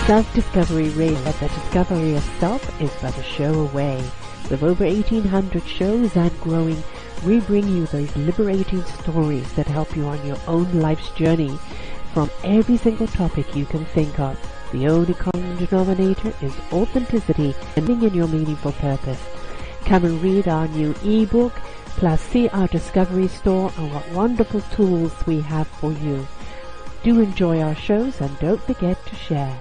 Self-discovery rate that the discovery of self is but a show away. With over 1,800 shows and growing, we bring you those liberating stories that help you on your own life's journey from every single topic you can think of. The only common denominator is authenticity and living in your meaningful purpose. Come and read our new ebook, plus see our discovery store and what wonderful tools we have for you. Do enjoy our shows and don't forget to share.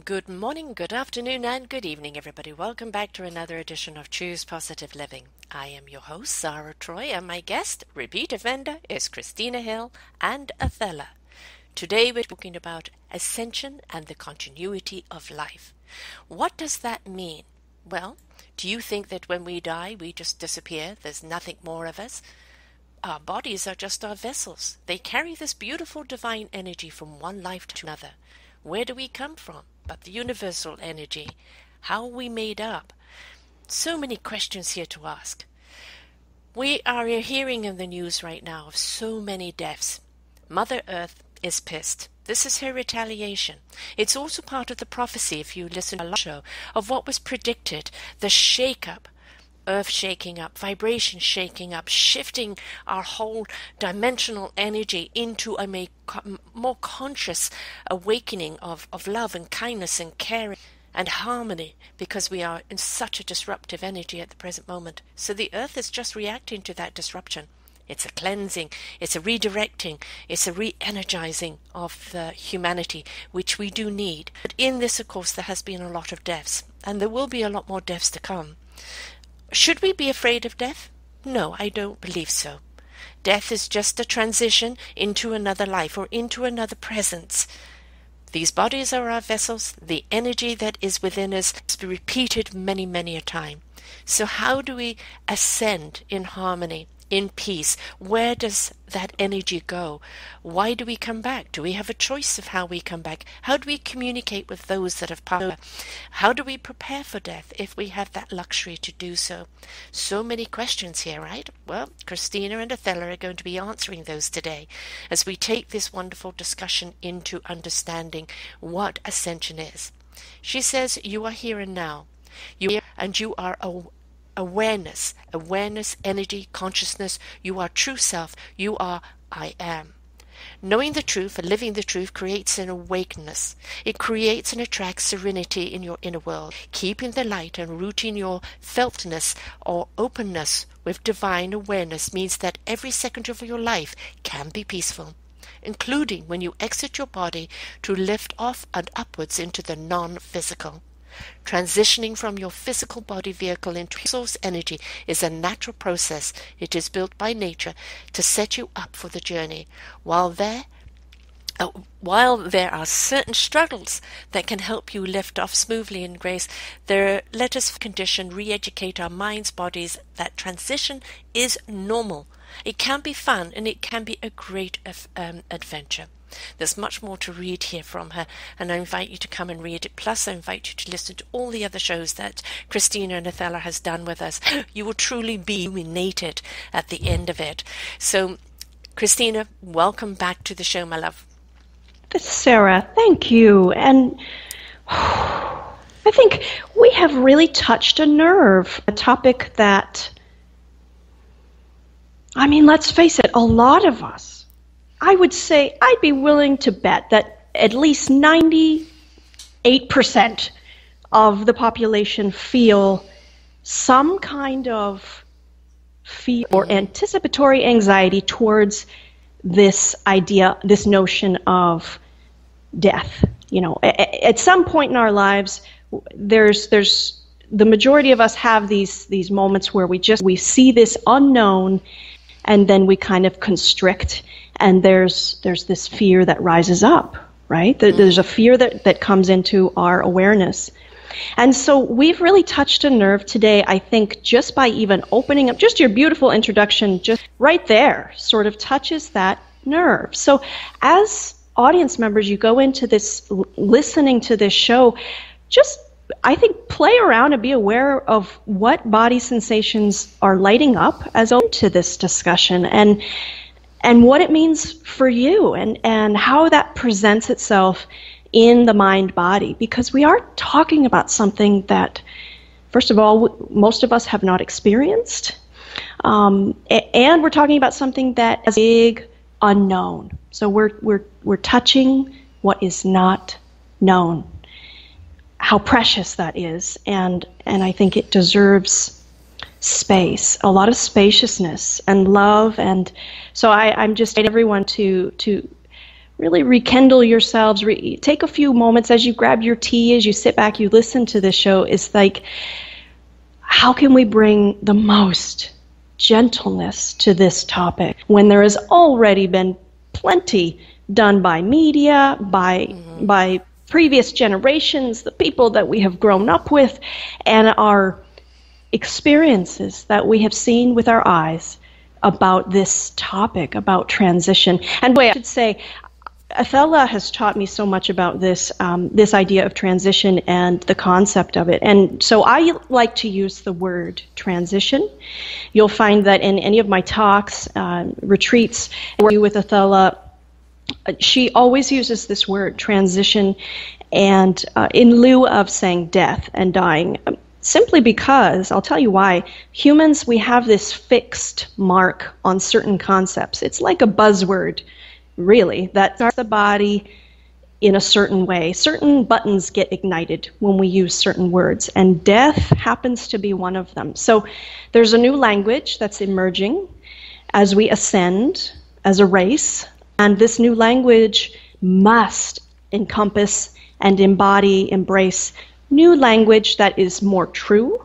Good morning, good afternoon, and good evening, everybody. Welcome back to another edition of Choose Positive Living. I am your host, Sarah Troy, and my guest, repeat offender, is Christina Hill and Athella. Today we're talking about Ascension and the continuity of life. What does that mean? Well, do you think that when we die, we just disappear? There's nothing more of us? Our bodies are just our vessels. They carry this beautiful divine energy from one life to another. Where do we come from? But the universal energy. How are we made up? So many questions here to ask. We are hearing in the news right now of so many deaths. Mother Earth is pissed. This is her retaliation. It's also part of the prophecy, if you listen to the show, of what was predicted, the shake-up. Earth shaking up, vibration shaking up, shifting our whole dimensional energy into a more conscious awakening of love and kindness and caring and harmony, because we are in such a disruptive energy at the present moment. So the Earth is just reacting to that disruption. It's a cleansing, it's a redirecting, it's a re-energizing of the humanity, which we do need. But in this, of course, there has been a lot of deaths, and there will be a lot more deaths to come. Should we be afraid of death? No, I don't believe so. Death is just a transition into another life or into another presence. These bodies are our vessels. The energy that is within us is repeated many, many a time. So how do we ascend in harmony, in peace? Where does that energy go? Why do we come back? Do we have a choice of how we come back? How do we communicate with those that have passed away? How do we prepare for death if we have that luxury to do so? So many questions here, right? Well, Christina and Athella are going to be answering those today as we take this wonderful discussion into understanding what Ascension is. She says, you are here and now. You are awareness, energy, consciousness. You are true self. You are I am. Knowing the truth and living the truth creates an awakeness. It creates and attracts serenity in your inner world. Keeping the light and rooting your feltness or openness with divine awareness means that every second of your life can be peaceful, including when you exit your body to lift off and upwards into the non-physical. Transitioning from your physical body vehicle into source energy is a natural process. It is built by nature to set you up for the journey. While there are certain struggles that can help you lift off smoothly in grace, let us re-educate our minds, bodies. That transition is normal. It can be fun and it can be a great adventure. There's much more to read here from her, and I invite you to come and read it. Plus, I invite you to listen to all the other shows that Christina and Athella has done with us. You will truly be illuminated at the end of it. So, Christina, welcome back to the show, my love. Sarah, thank you. And I think we have really touched a nerve, a topic that, let's face it, a lot of us, I would say, I'd be willing to bet that at least 98% of the population feel some kind of fear or anticipatory anxiety towards this idea, this notion of death. You know, at some point in our lives, there's the majority of us have these moments where we see this unknown, and then we kind of constrict. And there's this fear that rises up, right? There's a fear that comes into our awareness. And so we've really touched a nerve today, I think, just by even opening up, just your beautiful introduction, just right there, sort of touches that nerve. So as audience members, you go into this, listening to this show, just, I think, play around and be aware of what body sensations are lighting up as open to this discussion, and what it means for you, and how that presents itself in the mind-body, because we are talking about something that, first of all, most of us have not experienced, and we're talking about something that is a big unknown. So we're touching what is not known. How precious that is, and I think it deserves space, a lot of spaciousness and love. And so I'm just asking everyone to really rekindle yourselves, take a few moments as you grab your tea, as you sit back, you listen to this show. It's like, how can we bring the most gentleness to this topic when there has already been plenty done by media, by previous generations, the people that we have grown up with, and our experiences that we have seen with our eyes about this topic, about transition. And I should say, Athella has taught me so much about this idea of transition and the concept of it. And so I like to use the word transition. You'll find that in any of my talks, retreats with Athella, she always uses this word, transition, and in lieu of saying death and dying, simply because, I'll tell you why, humans, we have this fixed mark on certain concepts. It's like a buzzword, really, that starts the body in a certain way. Certain buttons get ignited when we use certain words, and death happens to be one of them. So there's a new language that's emerging as we ascend as a race, and this new language must encompass and embrace new language that is more true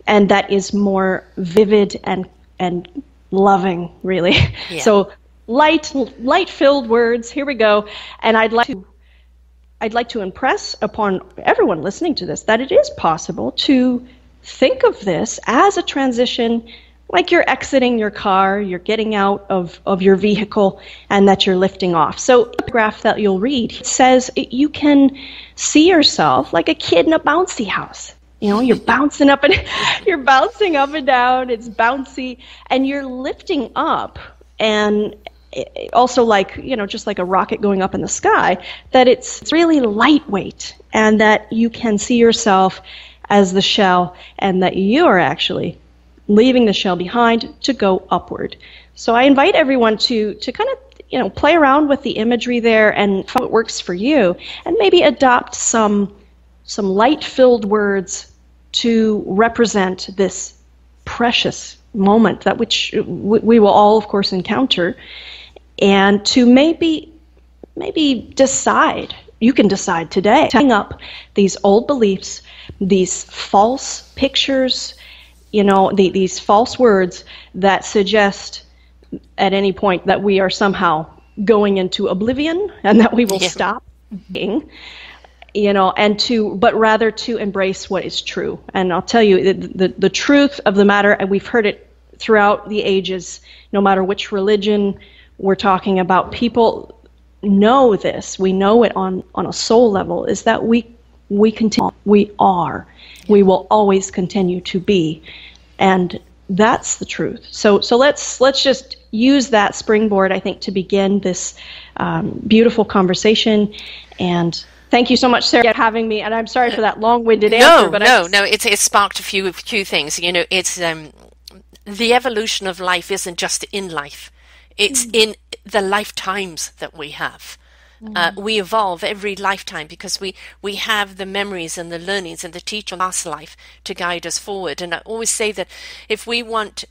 and that is more vivid and loving, really. Yeah. So light-filled words. Here we go. And I'd like to impress upon everyone listening to this that it is possible to think of this as a transition, like you're exiting your car, you're getting out of your vehicle, and that you're lifting off. So the graph that you'll read, it says you can see yourself like a kid in a bouncy house. You know, you're bouncing up and down, it's bouncy, and you're lifting up, and also, like, you know, just like a rocket going up in the sky, that it's really lightweight, and that you can see yourself as the shell, and that you are actually leaving the shell behind to go upward. So I invite everyone to kind of, you know, play around with the imagery there and find what works for you, and maybe adopt some light-filled words to represent this precious moment that which we will all, of course, encounter, and to maybe decide. You can decide today, tying up these old beliefs, these false pictures, you know, these false words that suggest at any point that we are somehow going into oblivion and that we will stop being, you know, but rather to embrace what is true. And I'll tell you, the truth of the matter, and we've heard it throughout the ages, no matter which religion we're talking about, people know this, we know it on a soul level, is that we continue, we are. We will always continue to be, and that's the truth. So let's just use that springboard, I think, to begin this beautiful conversation. And thank you so much, Sarah, for having me. And I'm sorry for that long-winded answer. But no, it sparked a few things. You know, it's the evolution of life isn't just in life; it's in the lifetimes that we have. We evolve every lifetime because we have the memories and the learnings and the teaching of past life to guide us forward. And I always say that if we want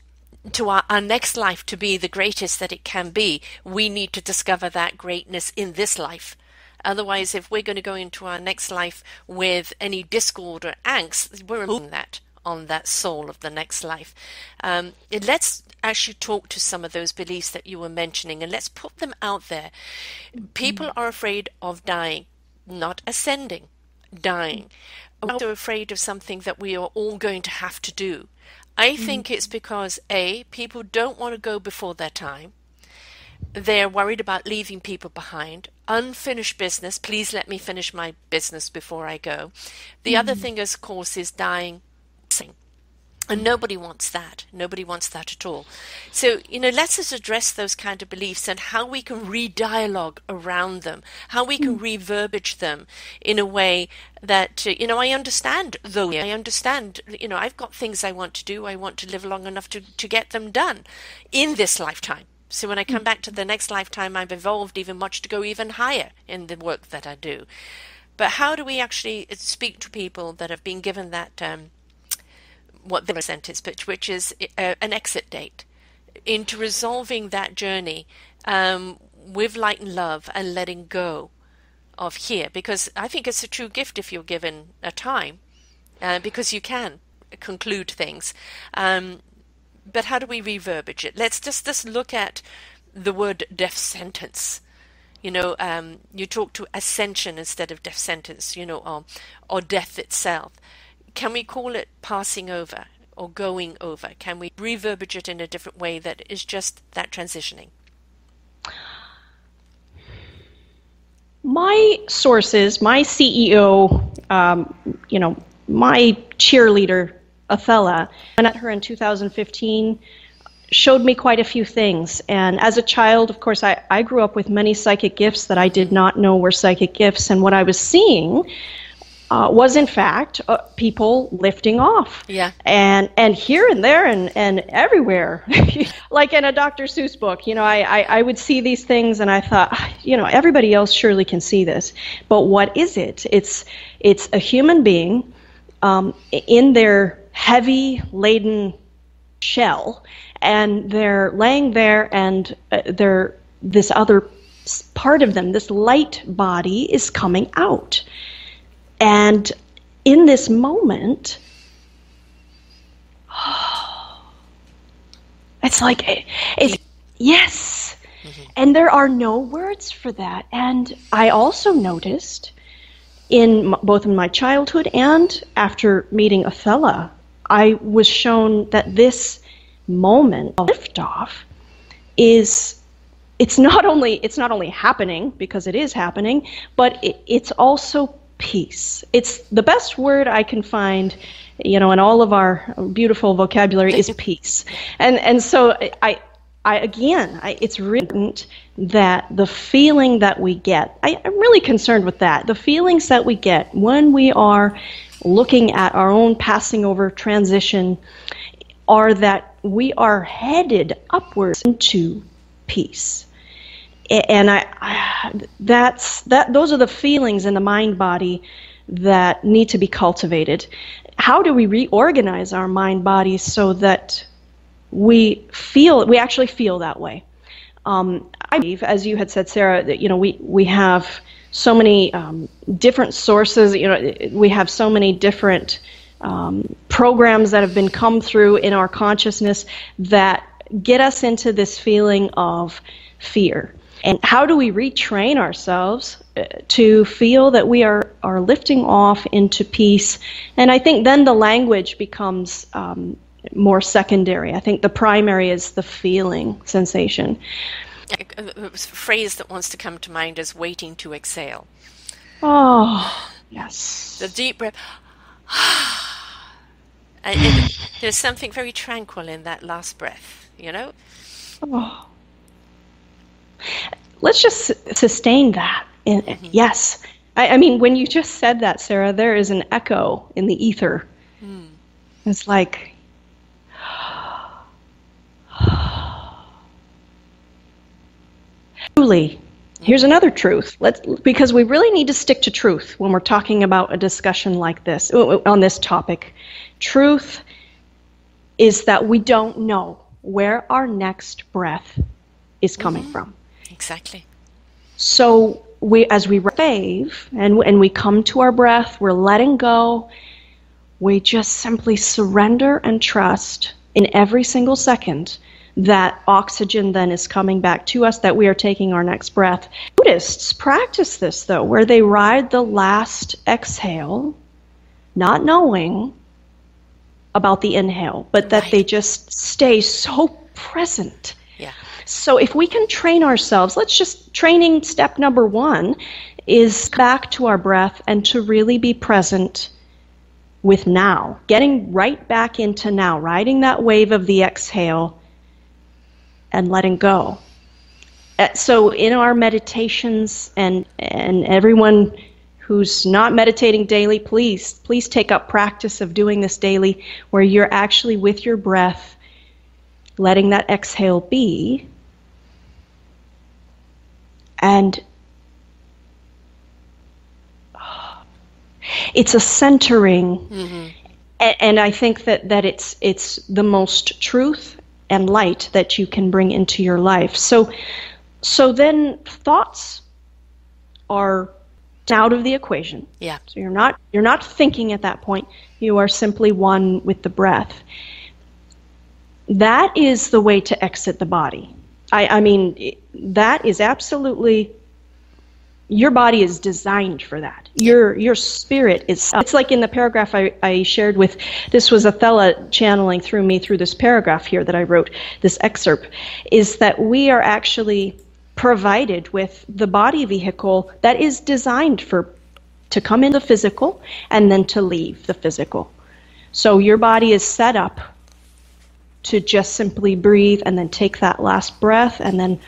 to our next life to be the greatest that it can be, we need to discover that greatness in this life. Otherwise, if we're going to go into our next life with any discord or angst, we're removing that on that soul of the next life. Let's actually talk to some of those beliefs that you were mentioning, and let's put them out there. People are afraid of dying, not ascending, dying. We're also afraid of something that we are all going to have to do. I think it's because, A, people don't want to go before their time. They're worried about leaving people behind. Unfinished business. Please let me finish my business before I go. The other thing, of course, is dying. And nobody wants that. Nobody wants that at all. So, let's just address those kind of beliefs and how we can re-dialogue around them, how we can reverberate them in a way that, I understand, though. I understand, I've got things I want to do. I want to live long enough to get them done in this lifetime. So when I come back to the next lifetime, I've evolved even much to go even higher in the work that I do. But how do we actually speak to people that have been given that what the sentence pitch, which is an exit date, into resolving that journey with light and love and letting go of here? Because I think it's a true gift if you're given a time, because you can conclude things. But how do we reverberate it? Let's just look at the word death sentence. You talk to ascension instead of death sentence, or death itself. Can we call it passing over or going over? Can we reverberate it in a different way that is just that transitioning? My sources, my CEO, my cheerleader, Athella, I met her in 2015, showed me quite a few things. And as a child, of course, I grew up with many psychic gifts that I did not know were psychic gifts. And what I was seeing was in fact people lifting off, and here and there and everywhere, like in a Dr. Seuss book. I would see these things and I thought, everybody else surely can see this, but what is it? It's a human being in their heavy laden shell, and they're laying there, and this other part of them, this light body, is coming out. And in this moment, it's like, yes. Mm-hmm. And there are no words for that. And I also noticed both in my childhood and after meeting Athella, I was shown that this moment of liftoff it's not only happening, because it is happening, but it's also peace. It's the best word I can find, in all of our beautiful vocabulary is peace. And so it's really important that the feeling that we get, I'm really concerned with that, the feelings that we get when we are looking at our own passing over transition, are that we are headed upwards into peace. And those are the feelings in the mind body that need to be cultivated. How do we reorganize our mind body so that we actually feel that way? I believe, as you had said, Sarah, that we have so many different sources. We have so many different programs that have been come through in our consciousness that get us into this feeling of fear. And how do we retrain ourselves to feel that we are lifting off into peace? And I think then the language becomes more secondary. I think the primary is the feeling sensation. A phrase that wants to come to mind is waiting to exhale. Oh, yes. The deep breath. And there's something very tranquil in that last breath, Oh. Let's just sustain that. Mm-hmm. Yes. I mean, when you just said that, Sarah, there is an echo in the ether. Mm. It's like, truly, here's another truth. Because we really need to stick to truth when we're talking about a discussion like this, on this topic. Truth is that we don't know where our next breath is coming from. Exactly. So as we wave and we come to our breath, we're letting go. We just simply surrender and trust in every single second that oxygen then is coming back to us, that we are taking our next breath. Buddhists practice this, though, where they ride the last exhale, not knowing about the inhale, but that they just stay so present. Yeah. So if we can train ourselves, training step number 1 is back to our breath and to really be present with now, getting right back into now, riding that wave of the exhale and letting go. So in our meditations, and everyone who's not meditating daily, please take up practice of doing this daily, where you're actually with your breath, letting that exhale be, and it's a centering. Mm-hmm. And I think that it's the most truth and light that you can bring into your life. So then thoughts are out of the equation. Yeah. So you're not thinking at that point. You are simply one with the breath. That is the way to exit the body. I mean, that is absolutely, your body is designed for that. Your spirit is, it's like in the paragraph I shared with, this was Athella channeling through me through this paragraph here that I wrote, this excerpt, is that we are actually provided with the body vehicle that is designed to come into physical and then to leave the physical. So your body is set up to just simply breathe and then take that last breath and then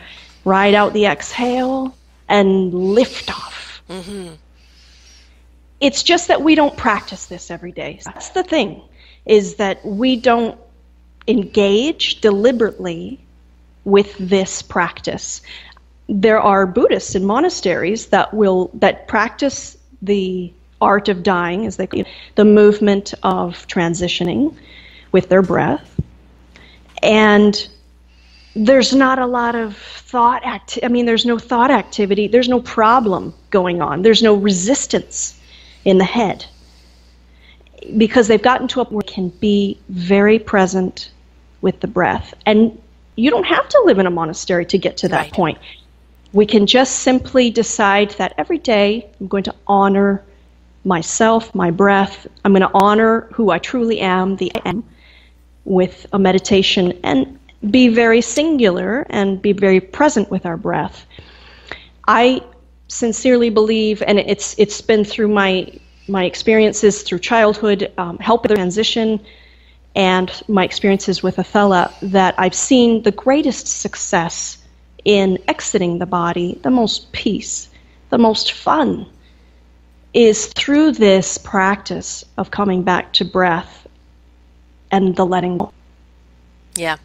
ride out the exhale and lift off. Mm-hmm. It's just that we don't practice this every day. That's the thing, is that we don't engage deliberately with this practice. There are Buddhists in monasteries that practice the art of dying, as they call it, the movement of transitioning with their breath. And there's not a lot of thought there's no thought activity, there's no problem going on, there's no resistance in the head. Because they've gotten to a point where they can be very present with the breath. And you don't have to live in a monastery to get to that point. We can just simply decide that every day I'm going to honor myself, my breath. I'm going to honor who I truly am, I am, with a meditation, and be very singular and be very present with our breath. I sincerely believe, and it's been through my experiences through childhood, help with transition, and my experiences with Athella, that I've seen the greatest success in exiting the body, the most peace, the most fun, is through this practice of coming back to breath and the letting go. Yeah.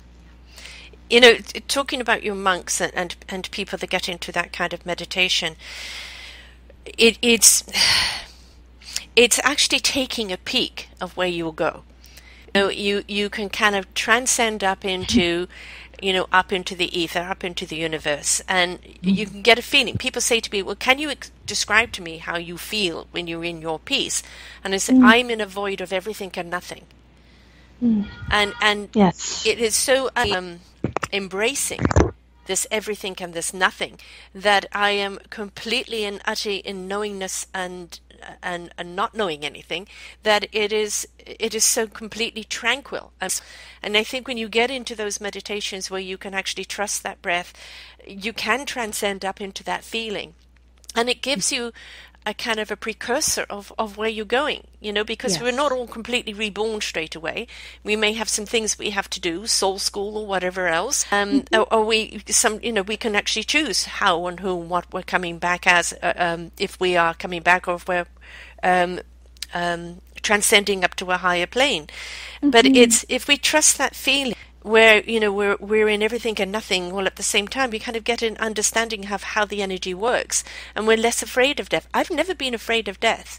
You know, talking about your monks and people that get into that kind of meditation, it's actually taking a peek of where you will go. You can kind of transcend up into the ether, up into the universe, and you can get a feeling. People say to me, well, can you describe to me how you feel when you're in your peace? And I say, I'm in a void of everything and nothing. And yes, it is so embracing this everything and this nothing that I am completely and utterly in knowingness and not knowing anything, that it is so completely tranquil. And I think when you get into those meditations where you can actually trust that breath, you can transcend up into that feeling, and it gives you a kind of a precursor of where you're going, because we're not all completely reborn straight away. We may have some things we have to do, soul school or whatever else, or we can actually choose how and who and what we're coming back as, if we are coming back, or if we're transcending up to a higher plane. But it's, if we trust that feeling, where we're in everything and nothing all at the same time, we kind of get an understanding of how the energy works, and we're less afraid of death. I've never been afraid of death,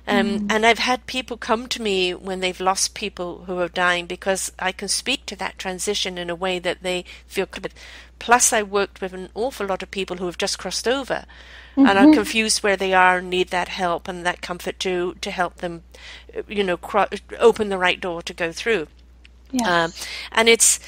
and I've had people come to me when they've lost people who are dying, because I can speak to that transition in a way that they feel good. Plus, I worked with an awful lot of people who have just crossed over and are confused where they are and need that help and that comfort to help them, open the right door to go through. Yes. And it's,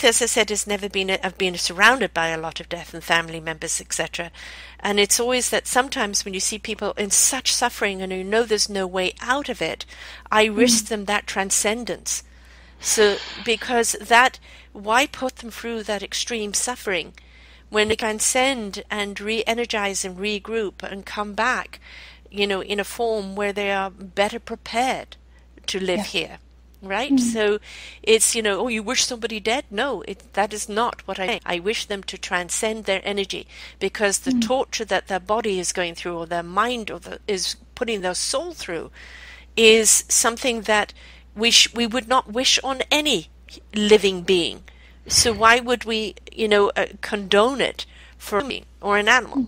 as I said, I've been surrounded by a lot of death and family members, etc. And it's always that sometimes when you see people in such suffering and there's no way out of it, I risk them that transcendence. So, because why put them through that extreme suffering when they can transcend and re-energize and regroup and come back, in a form where they are better prepared to live here. Right? So it's, oh, you wish somebody dead? No, that is not what I say. I wish them to transcend their energy, because the torture that their body is going through, or their mind is putting their soul through, is something that we would not wish on any living being. So why would we, condone it for a being or an animal?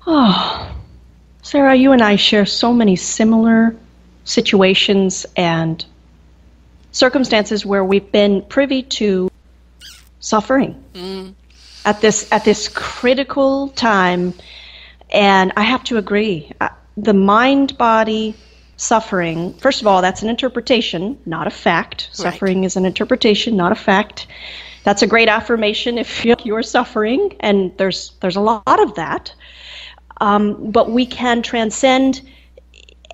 Oh, Sarah, you and I share so many similar situations and circumstances where we've been privy to suffering at this critical time. And I have to agree, the mind-body suffering, first of all, that's an interpretation, not a fact. Right. Suffering is an interpretation, not a fact. That's a great affirmation if you're suffering, and there's a lot of that. But we can transcend,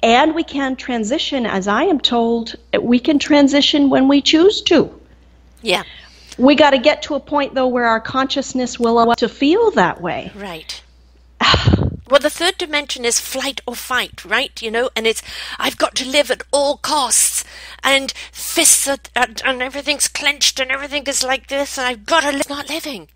and we can transition, as I am told, we can transition when we choose to. Yeah. We got to get to a point, though, where our consciousness will allow us to feel that way. Right. Well, the third dimension is flight or fight, right? And it's, I've got to live at all costs, and fists and everything's clenched, and everything is like this, and I've got to live, not living.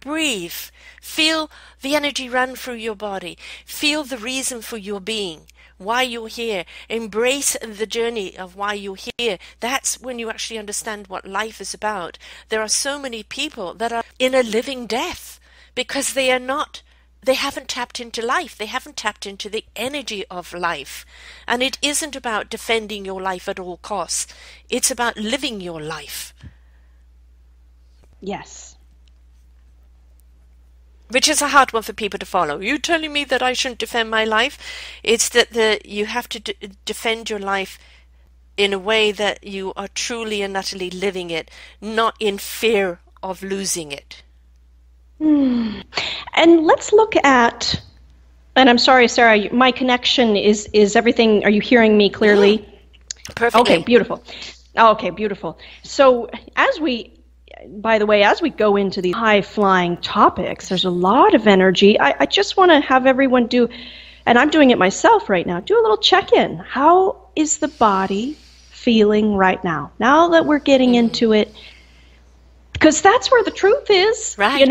Breathe. Feel the energy run through your body. Feel the reason for your being, why you're here. Embrace the journey of why you're here. That's when you actually understand what life is about. There are so many people that are in a living death because they haven't tapped into life. They haven't tapped into the energy of life. And it isn't about defending your life at all costs. It's about living your life. Yes. Which is a hard one for people to follow. You telling me that I shouldn't defend my life? It's that you have to defend your life in a way that you are truly and utterly living it, not in fear of losing it. And let's look at, and I'm sorry, Sarah, my connection is everything. Are you hearing me clearly? Perfectly. Okay, beautiful. Okay, beautiful. So by the way, as we go into these high-flying topics, there's a lot of energy. I just want to have everyone do, and I'm doing it myself right now, do a little check-in. How is the body feeling right now? Now that we're getting into it, because that's where the truth is, right?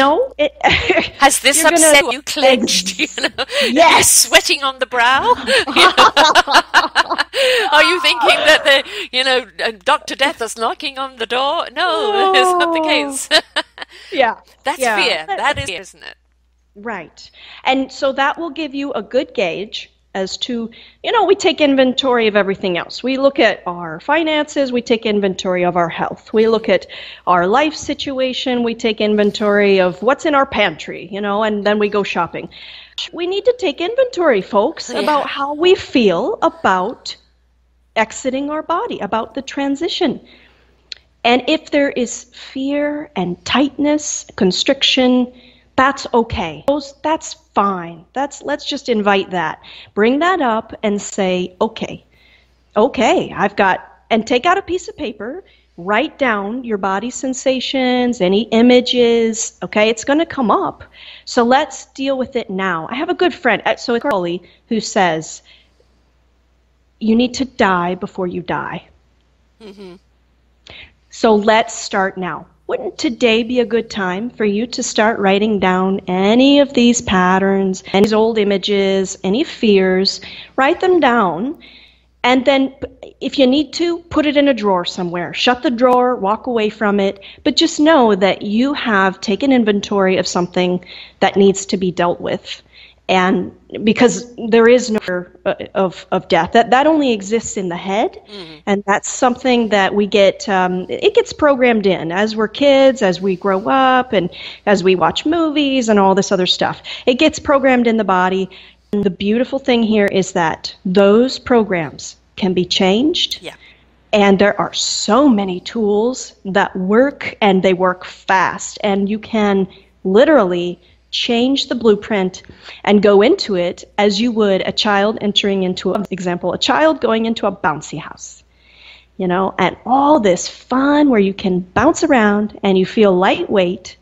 Has this upset you? Clenched, Yes. Sweating on the brow. Are you thinking that Dr. Death is knocking on the door? No, it's not the case. Yeah, that's fear. That is fear, isn't it? Right, and so that will give you a good gauge as to, we take inventory of everything else. We look at our finances, we take inventory of our health. We look at our life situation, we take inventory of what's in our pantry, and then we go shopping. We need to take inventory, folks, about how we feel about exiting our body, about the transition. And if there is fear and tightness, constriction, that's okay. That's fine. Let's just invite that. Bring that up and say, okay, and take out a piece of paper, write down your body sensations, any images, okay? It's going to come up. So let's deal with it now. I have a good friend, so it's Carly, who says, you need to die before you die. Mm-hmm. So let's start now. Wouldn't today be a good time for you to start writing down any of these patterns, any of these old images, any fears? Write them down, and then if you need to, put it in a drawer somewhere. Shut the drawer, walk away from it, but just know that you have taken inventory of something that needs to be dealt with. And because there is no fear of death, that only exists in the head, and that's something that we get. It gets programmed in as we're kids, as we grow up, and as we watch movies and all this other stuff. It gets programmed in the body. And the beautiful thing here is that those programs can be changed. Yeah. And there are so many tools that work, and they work fast, and you can literally change the blueprint and go into it as you would a child entering into, a child going into a bouncy house, and all this fun where you can bounce around and you feel lightweight,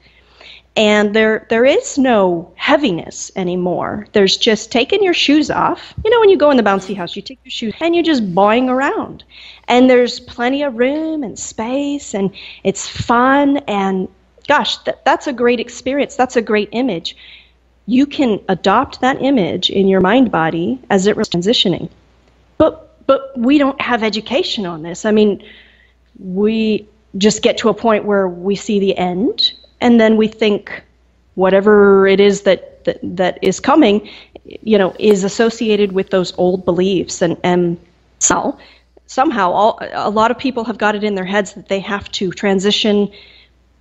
And there is no heaviness anymore. There's just taking your shoes off. You know, when you go in the bouncy house, you take your shoes and you're just boing around. And there's plenty of room and space, and it's fun. And gosh, that's a great experience. That's a great image. You can adopt that image in your mind body as it relates to transitioning. But we don't have education on this. I mean, we just get to a point where we see the end, and then we think whatever it is that is coming, you know, is associated with those old beliefs. And somehow a lot of people have got it in their heads that they have to transition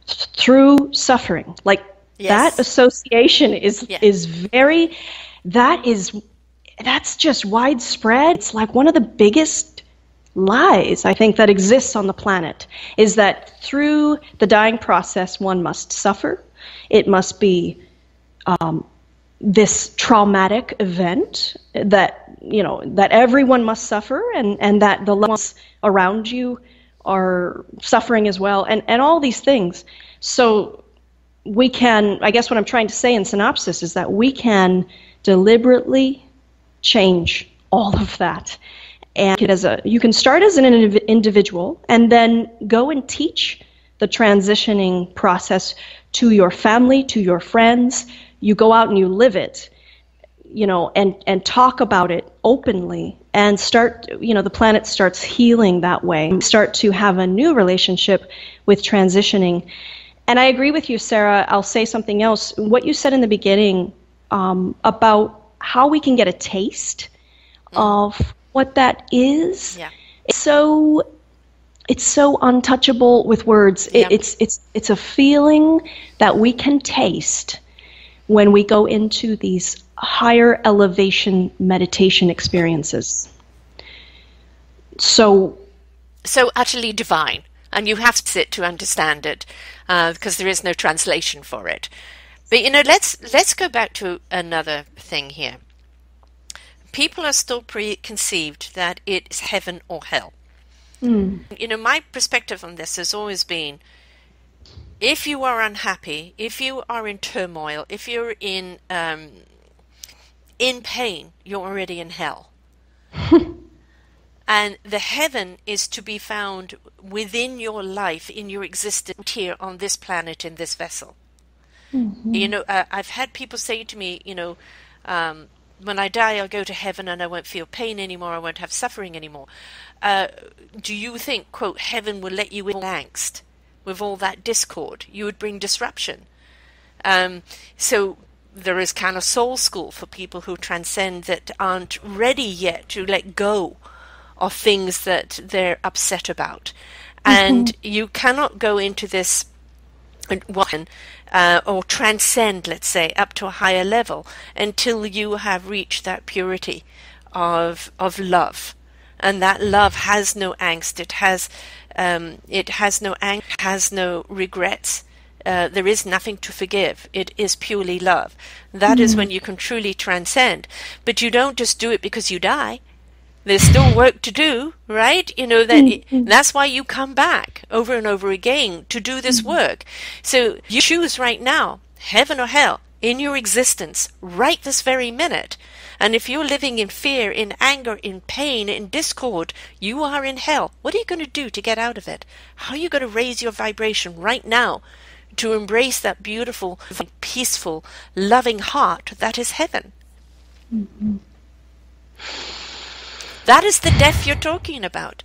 through suffering. Like, yes. That association is very, that's just widespread. It's like one of the biggest lies, I think, that exists on the planet, is that through the dying process, one must suffer. It must be this traumatic event that, you know, that everyone must suffer, and that the loved ones around you are suffering as well, and all these things. So we can, I guess what I'm trying to say in synopsis is that we can deliberately change all of that. And you can start as an individual and then go and teach the transitioning process to your family, to your friends. You go out and you live it, you know, and talk about it openly, and start, you know, the planet starts healing that way. Start to have a new relationship with transitioning. And I agree with you, Sarah. I'll say something else. What you said in the beginning about how we can get a taste of what that is. Yeah. It's so untouchable with words. Yeah. It's a feeling that we can taste when we go into these higher elevation meditation experiences. So utterly divine, and you have to sit to understand it, because there is no translation for it. But, you know, let's go back to another thing here. People are still preconceived that it's heaven or hell. You know, my perspective on this has always been, if you are unhappy, if you are in turmoil, if you're in pain, you're already in hell. And the heaven is to be found within your life, in your existence here on this planet, in this vessel. Mm-hmm. You know, I've had people say to me, you know, when I die, I'll go to heaven and I won't feel pain anymore, I won't have suffering anymore. Do you think, quote, heaven will let you in angst with all that discord? You would bring disruption. So there is kind of soul school for people who transcend, that aren't ready yet to let go of things that they're upset about. And you cannot go into this one or transcend, let's say, up to a higher level until you have reached that purity of love. And that love has no angst. It has no angst, has no regrets. There is nothing to forgive. It is purely love. That is when you can truly transcend. But you don't just do it because you die. There's still work to do, right? You know, that's why you come back over and over again to do this work. So you choose right now, heaven or hell, in your existence, right this very minute. And if you're living in fear, in anger, in pain, in discord, you are in hell. What are you going to do to get out of it? How are you going to raise your vibration right now to embrace that beautiful, peaceful, loving heart that is heaven? That is the death you're talking about.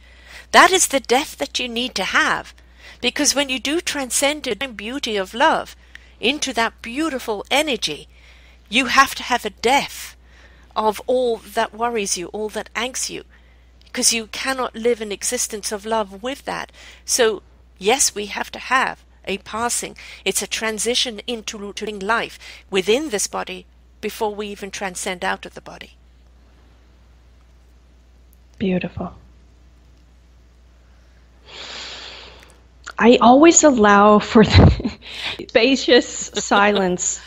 That is the death that you need to have. Because when you do transcend the beauty of love into that beautiful energy, you have to have a death of all that worries you, all that angsts you. Because you cannot live an existence of love with that. So, yes, we have to have a passing. It's a transition into life within this body before we even transcend out of the body. Beautiful. I always allow for the spacious silence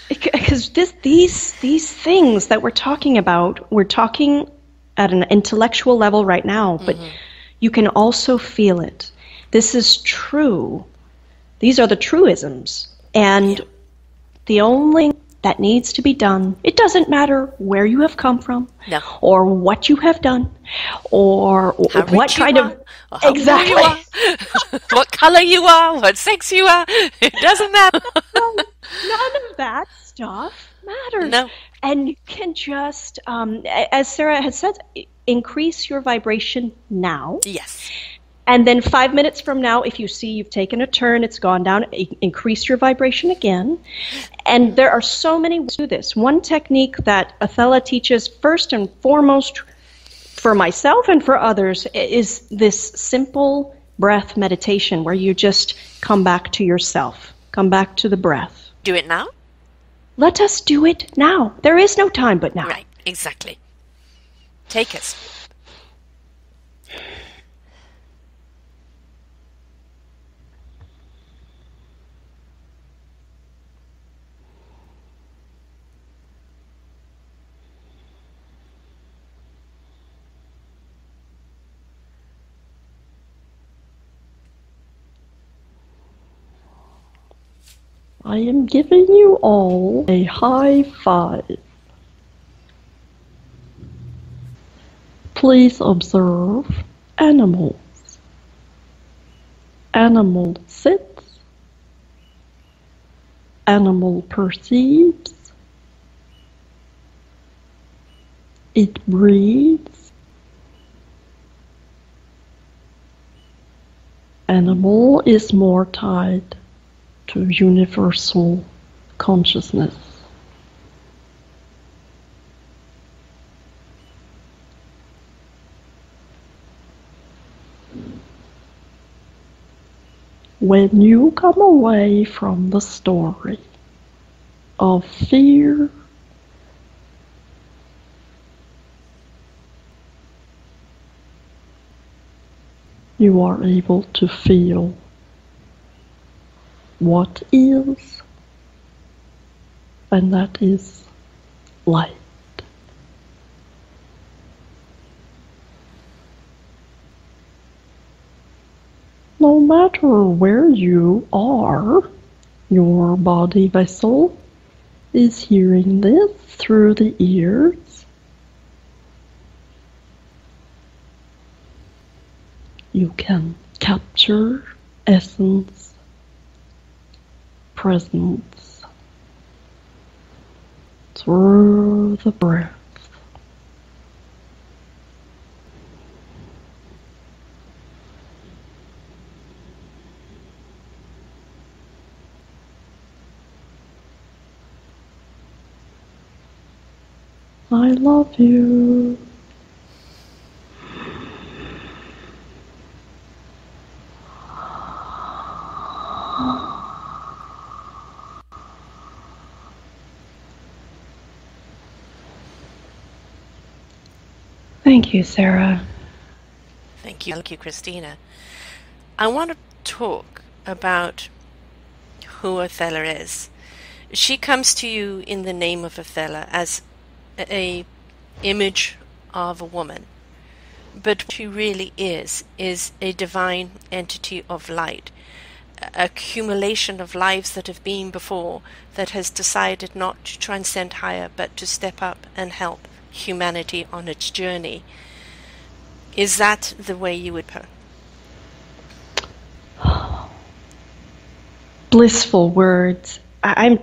because these things that we're talking about, we're talking at an intellectual level right now, but you can also feel it. This is true. These are the truisms. And the only that needs to be done, it doesn't matter where you have come from, or what you have done, or what kind of exactly you are, what color you are, what sex you are. It doesn't matter. None of that stuff matters. No. And you can just, as Sarah has said, increase your vibration now. Yes. And then 5 minutes from now, if you see you've taken a turn, it's gone down, increase your vibration again. And there are so many ways to do this. One technique that Athella teaches first and foremost for myself and for others is this simple breath meditation where you just come back to yourself, come back to the breath. Do it now? Let us do it now. There is no time but now. Right, exactly. Take us. I am giving you all a high five. Please observe animals. Animal sits. Animal perceives. It breathes. Animal is more tied to universal consciousness. When you come away from the story of fear, you are able to feel what is, and that is light. No matter where you are, your body vessel is hearing this through the ears. You can capture essence, presence through the breath. I love you. Thank you, Sarah. Thank you, Christina. I want to talk about who Athella is. She comes to you in the name of Athella as a image of a woman, but what she really is a divine entity of light, accumulation of lives that have been before that has decided not to transcend higher but to step up and help humanity on its journey. Is that the way you would put it? Blissful words. I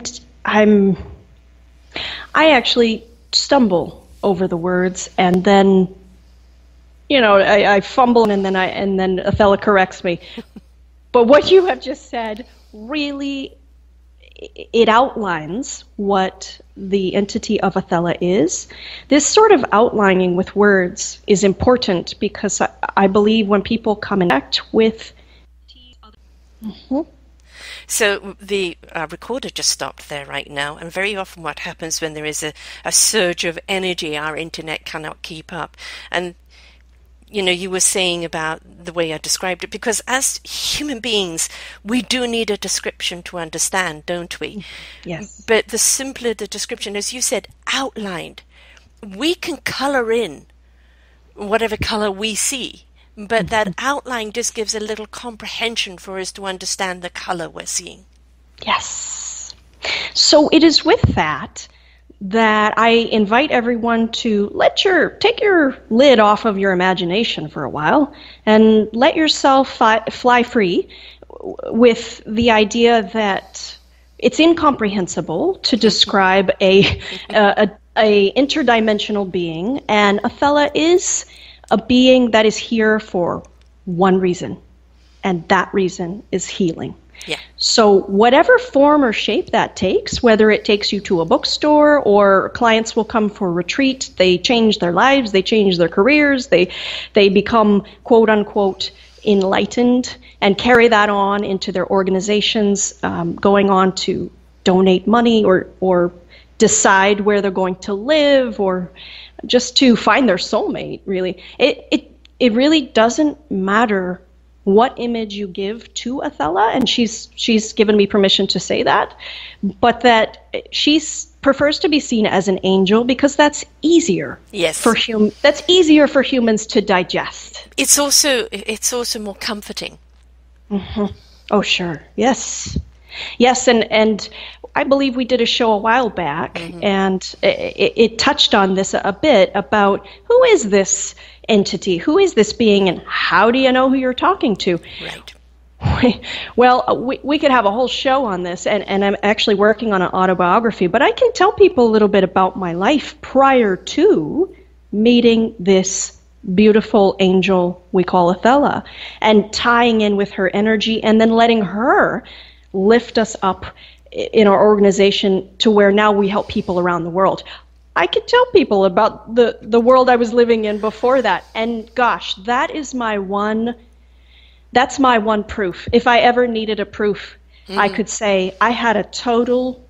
actually stumble over the words, and then I fumble, and then Athella corrects me. But what you have just said really, it outlines what the entity of Athella is. This sort of outlining with words is important because I believe when people come in contact with So the recorder just stopped there right now, and very often what happens when there is a surge of energy, our internet cannot keep up. And you were saying about the way I described it, because as human beings, we do need a description to understand, don't we? Yes. But the simpler the description, as you said, outlined, we can color in whatever color we see. But that outline just gives a little comprehension for us to understand the color we're seeing. Yes. So it is with that I invite everyone to take your lid off of your imagination for a while and let yourself fly free with the idea that it's incomprehensible to describe a interdimensional being, and Athella is a being that is here for one reason, and that reason is healing. Yeah. So whatever form or shape that takes, whether it takes you to a bookstore or clients will come for a retreat, they change their lives, they change their careers, they become quote unquote enlightened and carry that on into their organizations, going on to donate money or decide where they're going to live or just to find their soulmate, really. It really doesn't matter what image you give to Athella, and she's given me permission to say that, but that she prefers to be seen as an angel because that's easier. Yes. That's easier for humans to digest. It's also more comforting. Mm-hmm. Oh, sure. Yes. Yes, and I believe we did a show a while back, and it touched on this a bit about who is this entity, who is this being, and how do you know who you're talking to? Right. Well, we could have a whole show on this, and I'm actually working on an autobiography, but I can tell people a little bit about my life prior to meeting this beautiful angel we call Athella, and tying in with her energy, and then letting her lift us up in our organization to where now we help people around the world. I could tell people about the world I was living in before that, and gosh, that's my one proof. If I ever needed a proof, I could say I had a total,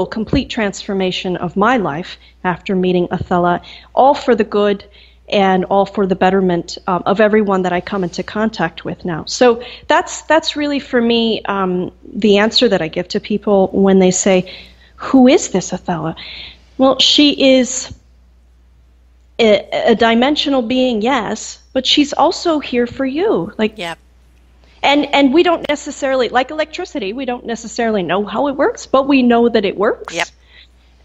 complete transformation of my life after meeting Athella, all for the good and all for the betterment of everyone that I come into contact with now. So that's really for me the answer that I give to people when they say, who is this Athella? Well, she is a dimensional being, yes, but she's also here for you. Yeah. And we don't necessarily, like electricity, we don't necessarily know how it works, but we know that it works. Yep.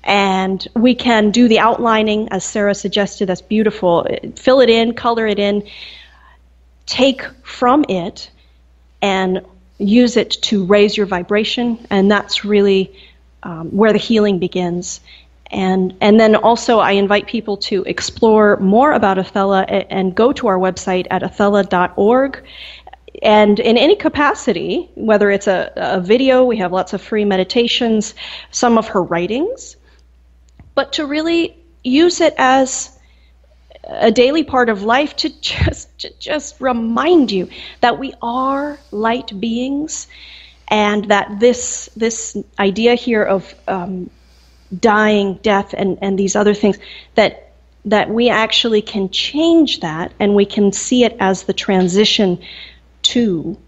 And we can do the outlining, as Sarah suggested. That's beautiful. Fill it in, color it in, take from it, and use it to raise your vibration. And that's really where the healing begins. And then also I invite people to explore more about Athella and go to our website at athella.org. And in any capacity, whether it's a video, we have lots of free meditations, some of her writings, but to really use it as a daily part of life to just remind you that we are light beings, and that this idea here of dying, death, and these other things, that we actually can change that, and we can see it as the transition to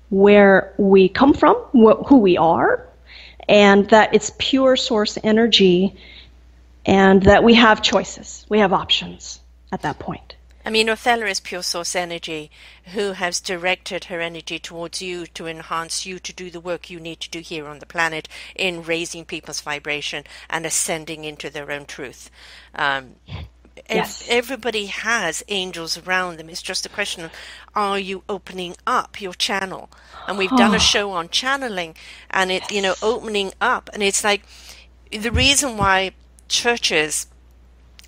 where we come from, who we are, and that it's pure source energy, and that we have choices, we have options at that point. I mean, Athella is pure source energy who has directed her energy towards you to enhance you to do the work you need to do here on the planet in raising people's vibration and ascending into their own truth. Yes. Everybody has angels around them. It's just a question of, are you opening up your channel? And we've done a show on channeling, and it, opening up. And it's like the reason why churches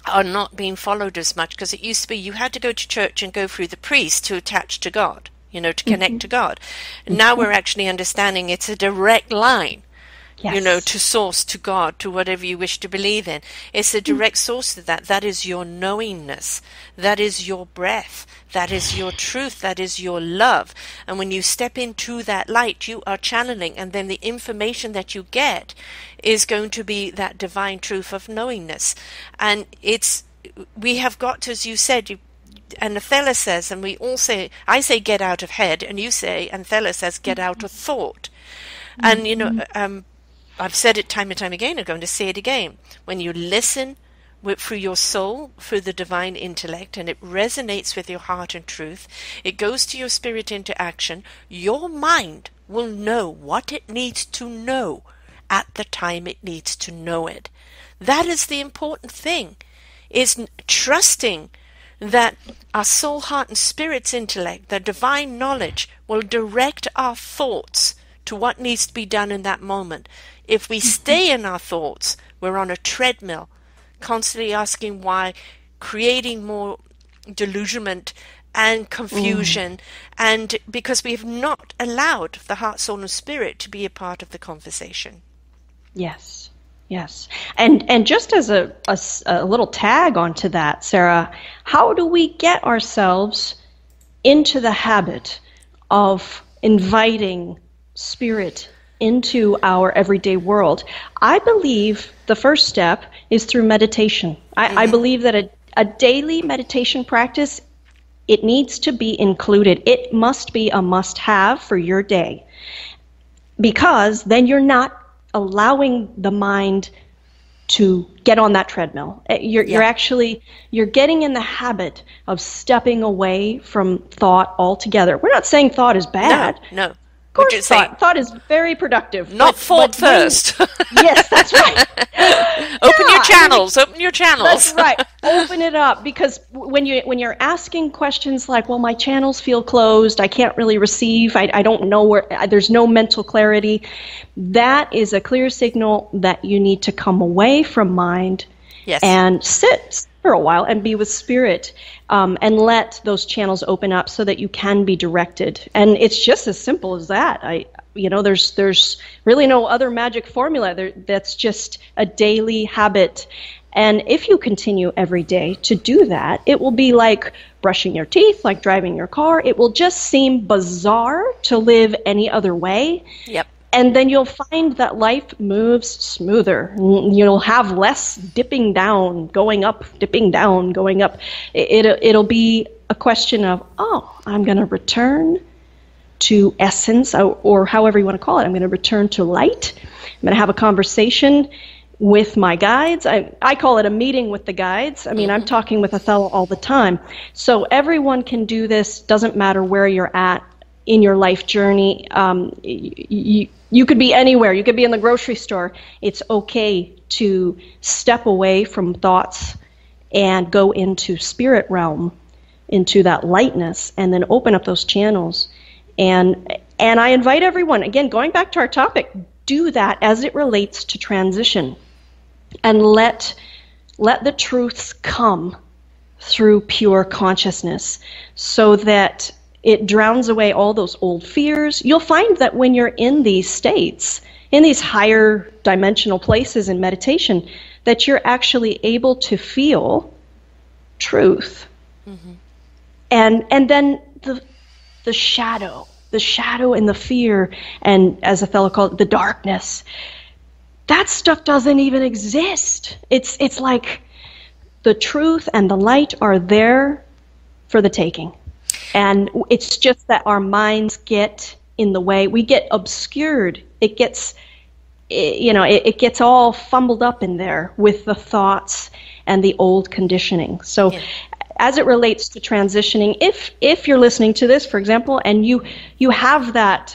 are not being followed as much, because it used to be you had to go to church and go through the priest to attach to God, to connect to God. And now we're actually understanding it's a direct line. Yes. To source, to God, to whatever you wish to believe in. It's a direct source to that. That is your knowingness. That is your breath. That is your truth. That is your love. And when you step into that light, you are channeling. And then the information that you get is going to be that divine truth of knowingness. And we have got to, as you said, and Athella says, and we all say, I say get out of head, and you say, and Athella says get out of thought. And, I've said it time and time again, I'm going to say it again. When you listen, through your soul, through the divine intellect, and it resonates with your heart and truth. It goes to your spirit into action. Your mind will know what it needs to know at the time it needs to know it. That is the important thing, is trusting that our soul, heart, and spirit's intellect, the divine knowledge, will direct our thoughts to what needs to be done in that moment. If we stay in our thoughts, we're on a treadmill, constantly asking why, creating more delusionment and confusion, and because we have not allowed the heart, soul, and spirit to be a part of the conversation. Yes. Yes. And just as a little tag onto that, Sarah, how do we get ourselves into the habit of inviting spirit into our everyday world? I believe the first step is through meditation. I believe that a daily meditation practice, it needs to be included. It must be a must-have for your day, because then you're not allowing the mind to get on that treadmill. You're getting in the habit of stepping away from thought altogether. We're not saying thought is bad. No. Of course, thought is very productive. Not thought first. Yes, that's right. Open your channels. Open your channels. That's right. Open it up, because when you're asking questions like, "Well, my channels feel closed. I can't really receive. I don't know where. There's no mental clarity." That is a clear signal that you need to come away from mind, and sit for a while and be with spirit, and let those channels open up so that you can be directed. And it's just as simple as that. There's really no other magic formula. That's just a daily habit. And if you continue every day to do that, it will be like brushing your teeth, like driving your car. It will just seem bizarre to live any other way. Yep. And then you'll find that life moves smoother. You'll have less dipping down, going up, dipping down, going up. It'll be a question of, I'm going to return to essence, or however you want to call it. I'm going to return to light. I'm going to have a conversation with my guides. I call it a meeting with the guides. I'm talking with Athella all the time. So everyone can do this. Doesn't matter where you're at in your life journey. You could be anywhere. You could be in the grocery store. It's okay to step away from thoughts and go into spirit realm, into that lightness, and then open up those channels. And I invite everyone, again, going back to our topic, do that as it relates to transition, and let the truths come through pure consciousness, so that it drowns away all those old fears. You'll find that when you're in these states, in these higher dimensional places in meditation, that you're actually able to feel truth. And then the shadow and the fear, and as Athella called it, the darkness, that stuff doesn't even exist. It's like the truth and the light are there for the taking. And it's just that our minds get in the way. We get obscured. It gets all fumbled up in there with the thoughts and the old conditioning. So as it relates to transitioning, if you're listening to this, for example, and you have that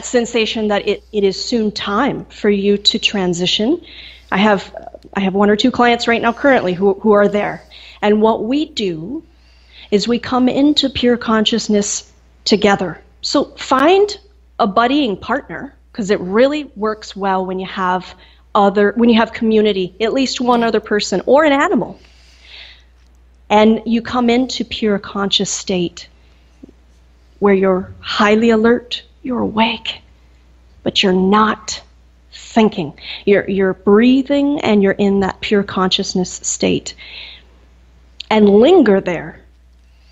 sensation that it is soon time for you to transition, I have one or two clients right now currently who are there. And what we do is we come into pure consciousness together. So find a buddying partner, because it really works well when you have community, at least one other person or an animal. And you come into pure conscious state where you're highly alert, you're awake, but you're not thinking. You're breathing, and you're in that pure consciousness state. And linger there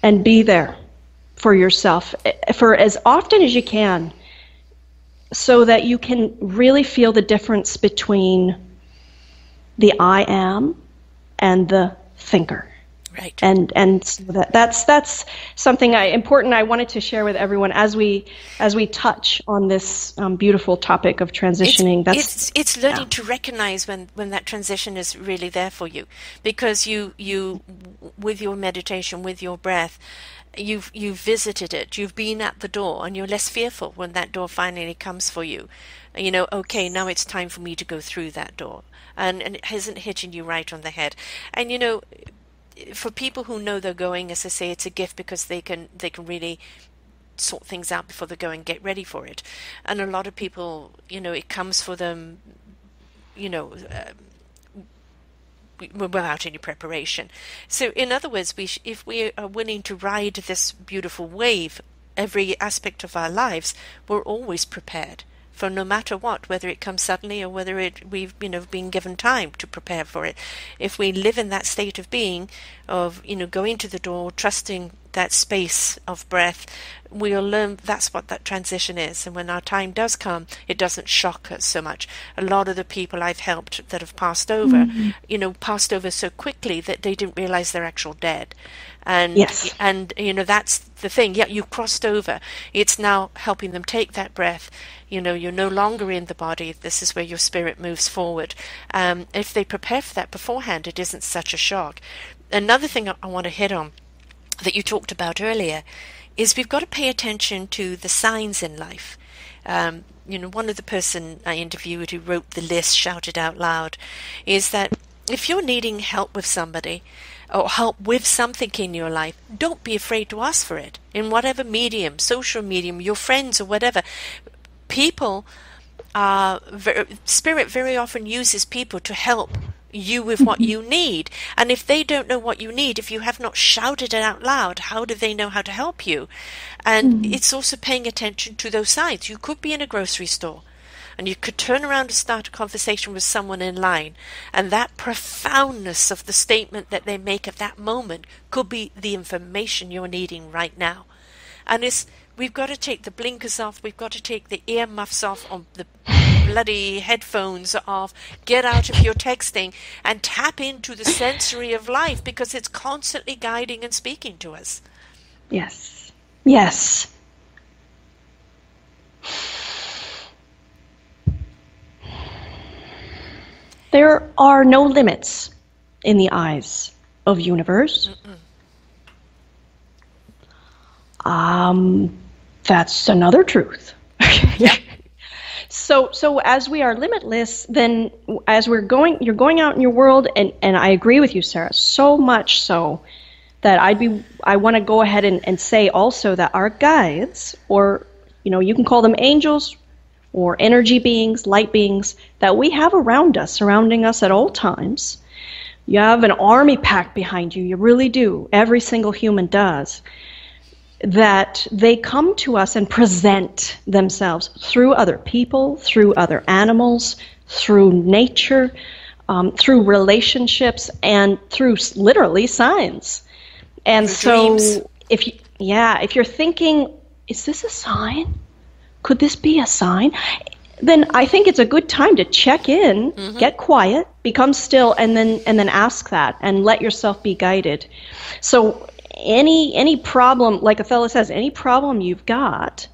and be there for yourself for as often as you can, so that you can really feel the difference between the I am and the thinker. Right. And so that's something important I wanted to share with everyone as we touch on this beautiful topic of transitioning. It's learning to recognize when that transition is really there for you, because you with your meditation, with your breath, you've visited it, you've been at the door, and you're less fearful when that door finally comes for you. You know, okay, now it's time for me to go through that door, and it isn't hitting you right on the head. And you know, for people who know they're going, as I say, it's a gift because they can really sort things out before they go and get ready for it. And a lot of people, you know, it comes for them, you know, without any preparation. So in other words, if we are willing to ride this beautiful wave, every aspect of our lives, we're always prepared for no matter what, whether it comes suddenly or whether we've been given time to prepare for it. If we live in that state of being, of going to the door, trusting that space of breath, we'll learn that's what that transition is. And when our time does come, it doesn't shock us so much. A lot of the people I've helped that have passed over, passed over so quickly that they didn't realize they're actually dead. And yes. And that's the thing. Yeah, you crossed over. It's now helping them take that breath. You're no longer in the body. This is where your spirit moves forward. If they prepare for that beforehand, it isn't such a shock. Another thing I want to hit on that you talked about earlier is we've got to pay attention to the signs in life. One of the person I interviewed who wrote the list, shouted out loud, is that if you're needing help with somebody or help with something in your life, don't be afraid to ask for it in whatever medium, social medium, your friends or whatever. People, spirit very often uses people to help you with what you need. And if they don't know what you need, if you have not shouted it out loud, how do they know how to help you? And it's also paying attention to those signs. You could be in a grocery store and you could turn around and start a conversation with someone in line, and that profoundness of the statement that they make at that moment could be the information you're needing right now. And we've got to take the blinkers off, we've got to take the earmuffs off, on the bloody headphones off, get out of your texting and tap into the sensory of life, because it's constantly guiding and speaking to us. Yes. Yes. There are no limits in the eyes of universe. That's another truth. So as we are limitless, then as you're going out in your world, and I agree with you, Sarah, so much so that I want to go ahead and say also that our guides, or you can call them angels or energy beings, light beings, that we have around us, surrounding us at all times. You have an army packed behind you, you really do. Every single human does. That they come to us and present themselves through other people, through other animals, through nature, through relationships, and through literally signs. And so if you're thinking, is this a sign? Could this be a sign? Then I think it's a good time to check in, get quiet, become still, and then ask that and let yourself be guided. So any problem, like Athella says, any problem you've got,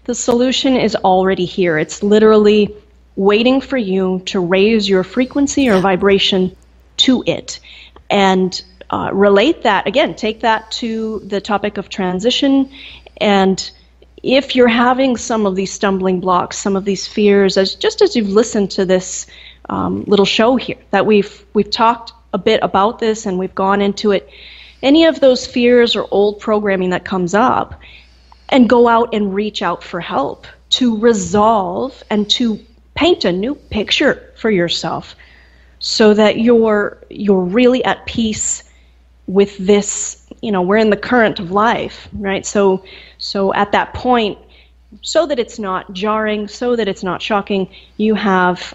the solution is already here. It's literally waiting for you to raise your frequency or vibration to it. And relate that, again, take that to the topic of transition. And if you're having some of these stumbling blocks, some of these fears, just as you've listened to this little show here, that we've talked a bit about this and we've gone into it, any of those fears or old programming that comes up, and go out and reach out for help to resolve and to paint a new picture for yourself, so that you're really at peace with this. We're in the current of life, right? So at that point, so that it's not jarring, so that it's not shocking, you have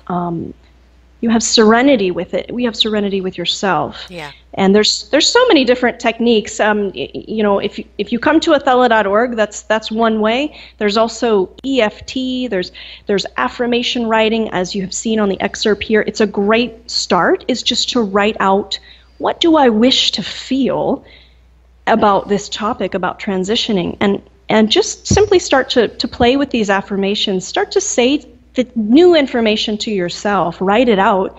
serenity with it. We have serenity with yourself. Yeah. And there's so many different techniques. If you come to athella.org, that's one way. There's also EFT. There's affirmation writing, as you have seen on the excerpt here. It's a great start. Is just to write out what do I wish to feel about this topic, about transitioning? And just simply start to play with these affirmations. Start to say the new information to yourself. Write it out.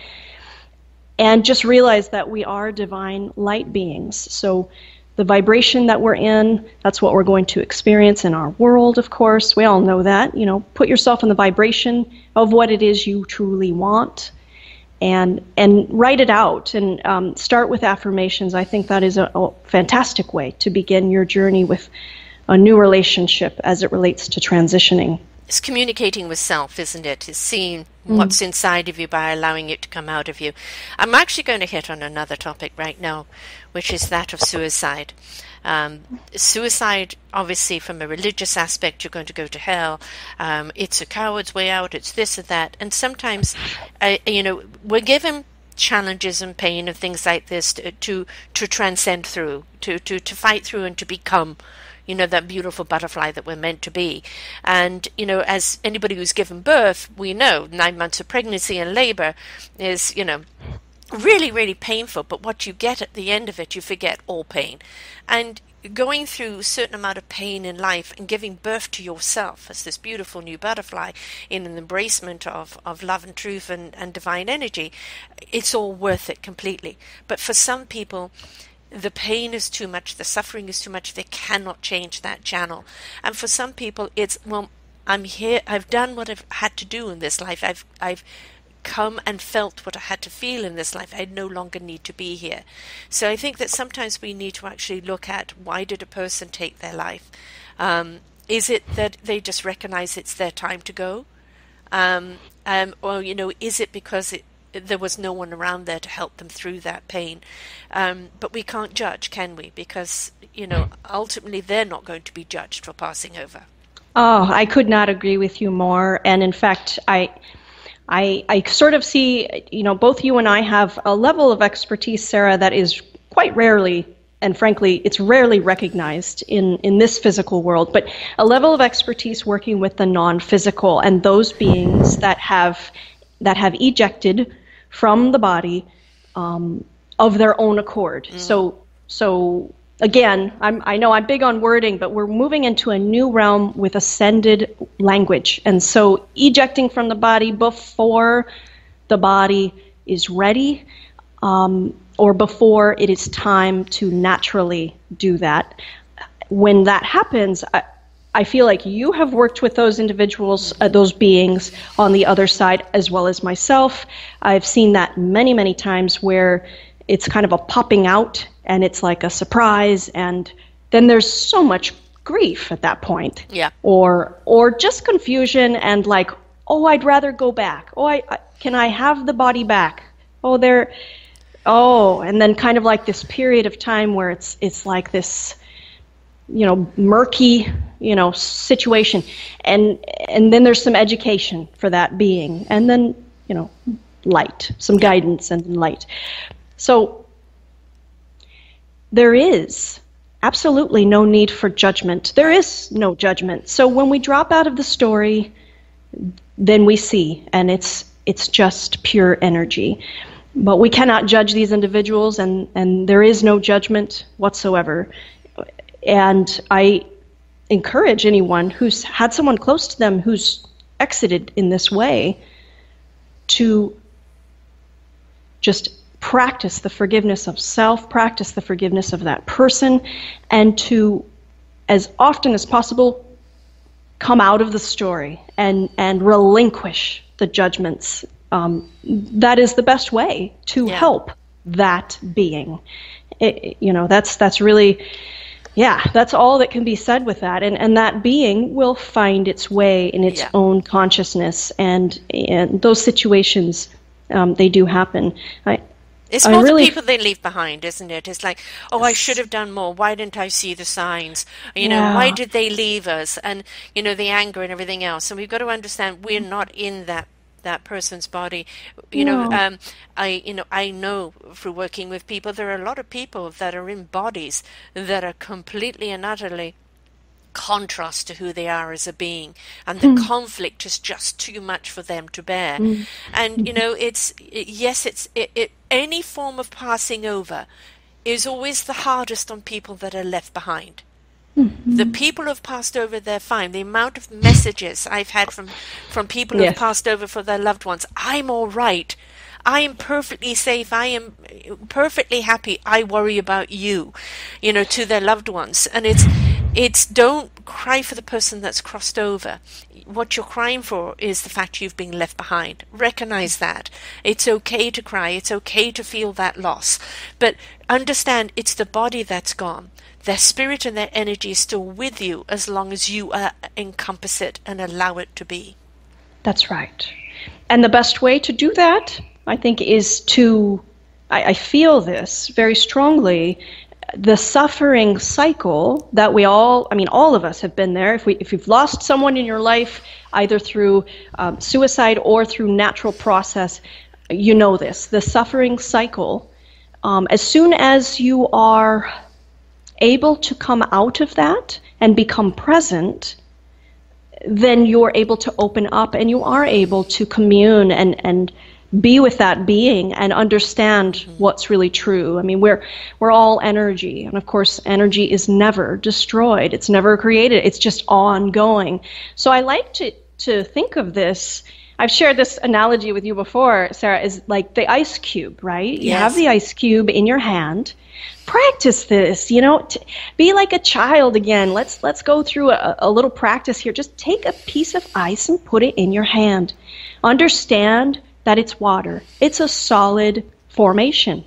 And just realize that we are divine light beings. So the vibration that we're in, that's what we're going to experience in our world, of course. We all know that. Put yourself in the vibration of what it is you truly want, and write it out, and start with affirmations. I think that is a fantastic way to begin your journey with a new relationship as it relates to transitioning. It's communicating with self, isn't it? It's seeing what's inside of you by allowing it to come out of you. I'm actually going to hit on another topic right now, which is that of suicide. Suicide, obviously, from a religious aspect, you're going to go to hell. It's a coward's way out. It's this and that. And sometimes, we're given challenges and pain and things like this to transcend through, to fight through and to become that beautiful butterfly that we're meant to be. And, as anybody who's given birth, we know 9 months of pregnancy and labor is, really, really painful. But what you get at the end of it, you forget all pain. And going through a certain amount of pain in life and giving birth to yourself as this beautiful new butterfly in an embracement of love and truth and divine energy, it's all worth it completely. But for some people, the pain is too much, the suffering is too much, they cannot change that channel. And for some people, it's, well, I'm here, I've done what I've had to do in this life, I've come and felt what I had to feel in this life, I no longer need to be here. So I think that sometimes we need to actually look at, why did a person take their life? Is it that they just recognize it's their time to go? Or, is it because there was no one around there to help them through that pain? But we can't judge, can we? Because, ultimately they're not going to be judged for passing over. Oh, I could not agree with you more. And in fact, I sort of see, both you and I have a level of expertise, Sarah, that is quite rarely, and frankly, it's rarely recognized in this physical world, but a level of expertise working with the non-physical and those beings that have ejected from the body of their own accord. So again, I know I'm big on wording, but we're moving into a new realm with ascended language. And so ejecting from the body before the body is ready, or before it is time to naturally do that. When that happens, I feel like you have worked with those individuals, those beings on the other side, as well as myself. I've seen that many, many times where it's kind of a popping out and it's like a surprise, and then there's so much grief at that point. Yeah. Or just confusion and like, oh, I'd rather go back. Oh, can I have the body back? And then kind of like this period of time where it's like this, murky, situation. And then there's some education for that being. And then, light, some guidance and light. So there is absolutely no need for judgment. There is no judgment. So when we drop out of the story, then we see, and it's just pure energy. But we cannot judge these individuals, and there is no judgment whatsoever. And I encourage anyone who's had someone close to them who's exited in this way to just practice the forgiveness of self, practice the forgiveness of that person, and to, as often as possible, come out of the story and relinquish the judgments. That is the best way to help that being. That's really, that's all that can be said with that. And that being will find its way in its own consciousness. And those situations, they do happen. It's more the people they leave behind, isn't it? It's like, oh, I should have done more. Why didn't I see the signs? Why did they leave us? And, the anger and everything else. And we've got to understand we're not in that person's body. I know through working with people, there are a lot of people that are in bodies that are completely and utterly contrast to who they are as a being, and the conflict is just too much for them to bear. And any form of passing over is always the hardest on people that are left behind. The people who have passed over, they're fine. The amount of messages I've had from people who have passed over for their loved ones, I'm all right. I am perfectly safe. I am perfectly happy. I worry about you, to their loved ones. And it's don't cry for the person that's crossed over. What you're crying for is the fact you've been left behind. Recognize that. It's okay to cry. It's okay to feel that loss. But understand it's the body that's gone. Their spirit and their energy is still with you as long as you encompass it and allow it to be. That's right. And the best way to do that, I think, is I feel this very strongly, the suffering cycle that all of us have been there. If you've lost someone in your life, either through suicide or through natural process, you know this. The suffering cycle, as soon as you are able to come out of that and become present, then you're able to open up and you are able to commune and be with that being and understand what's really true. I mean, we're all energy, and of course energy is never destroyed, it's never created, it's just ongoing. So I like to think of this, I've shared this analogy with you before, Sarah, is like the ice cube, right? You have the ice cube in your hand. Practice this, be like a child again. Let's go through a little practice here. Just take a piece of ice and put it in your hand. Understand that it's water. It's a solid formation.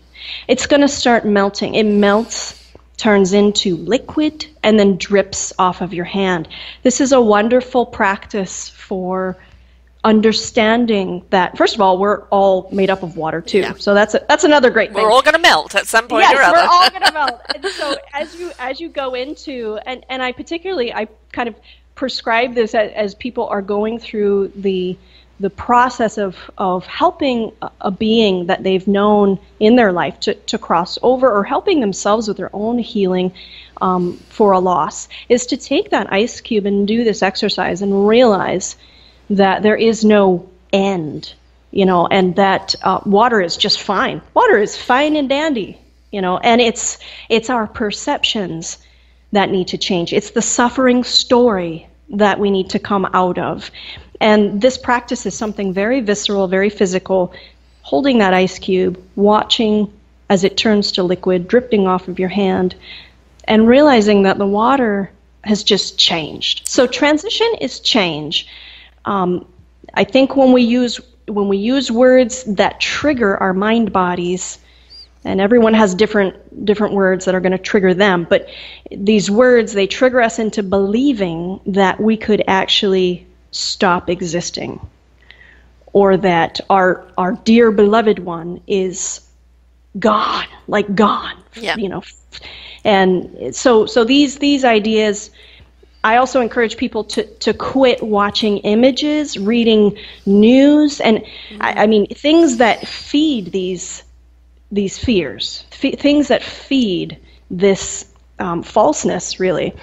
It's going to start melting. It melts, turns into liquid, and then drips off of your hand. This is a wonderful practice for understanding that, first of all, we're all made up of water too. Yeah. So that's another great thing. We're all going to melt at some point or other. Yes, we're all going to melt. And so as you go into, and I kind of prescribe this as people are going through the process of helping a being that they've known in their life to cross over, or helping themselves with their own healing for a loss, is to take that ice cube and do this exercise and realize that there is no end, and that water is just fine. Water is fine and dandy, and it's our perceptions that need to change. It's the suffering story that we need to come out of. And this practice is something very visceral, very physical, holding that ice cube, watching as it turns to liquid, dripping off of your hand, and realizing that the water has just changed. So transition is change. I think when we use words that trigger our mind bodies, and everyone has different words that are going to trigger them, but these words, they trigger us into believing that we could actually stop existing, or that our dear beloved one is gone. Yeah. And so these ideas, I also encourage people to quit watching images, reading news, and I mean things that feed these fears, things that feed this falseness, really,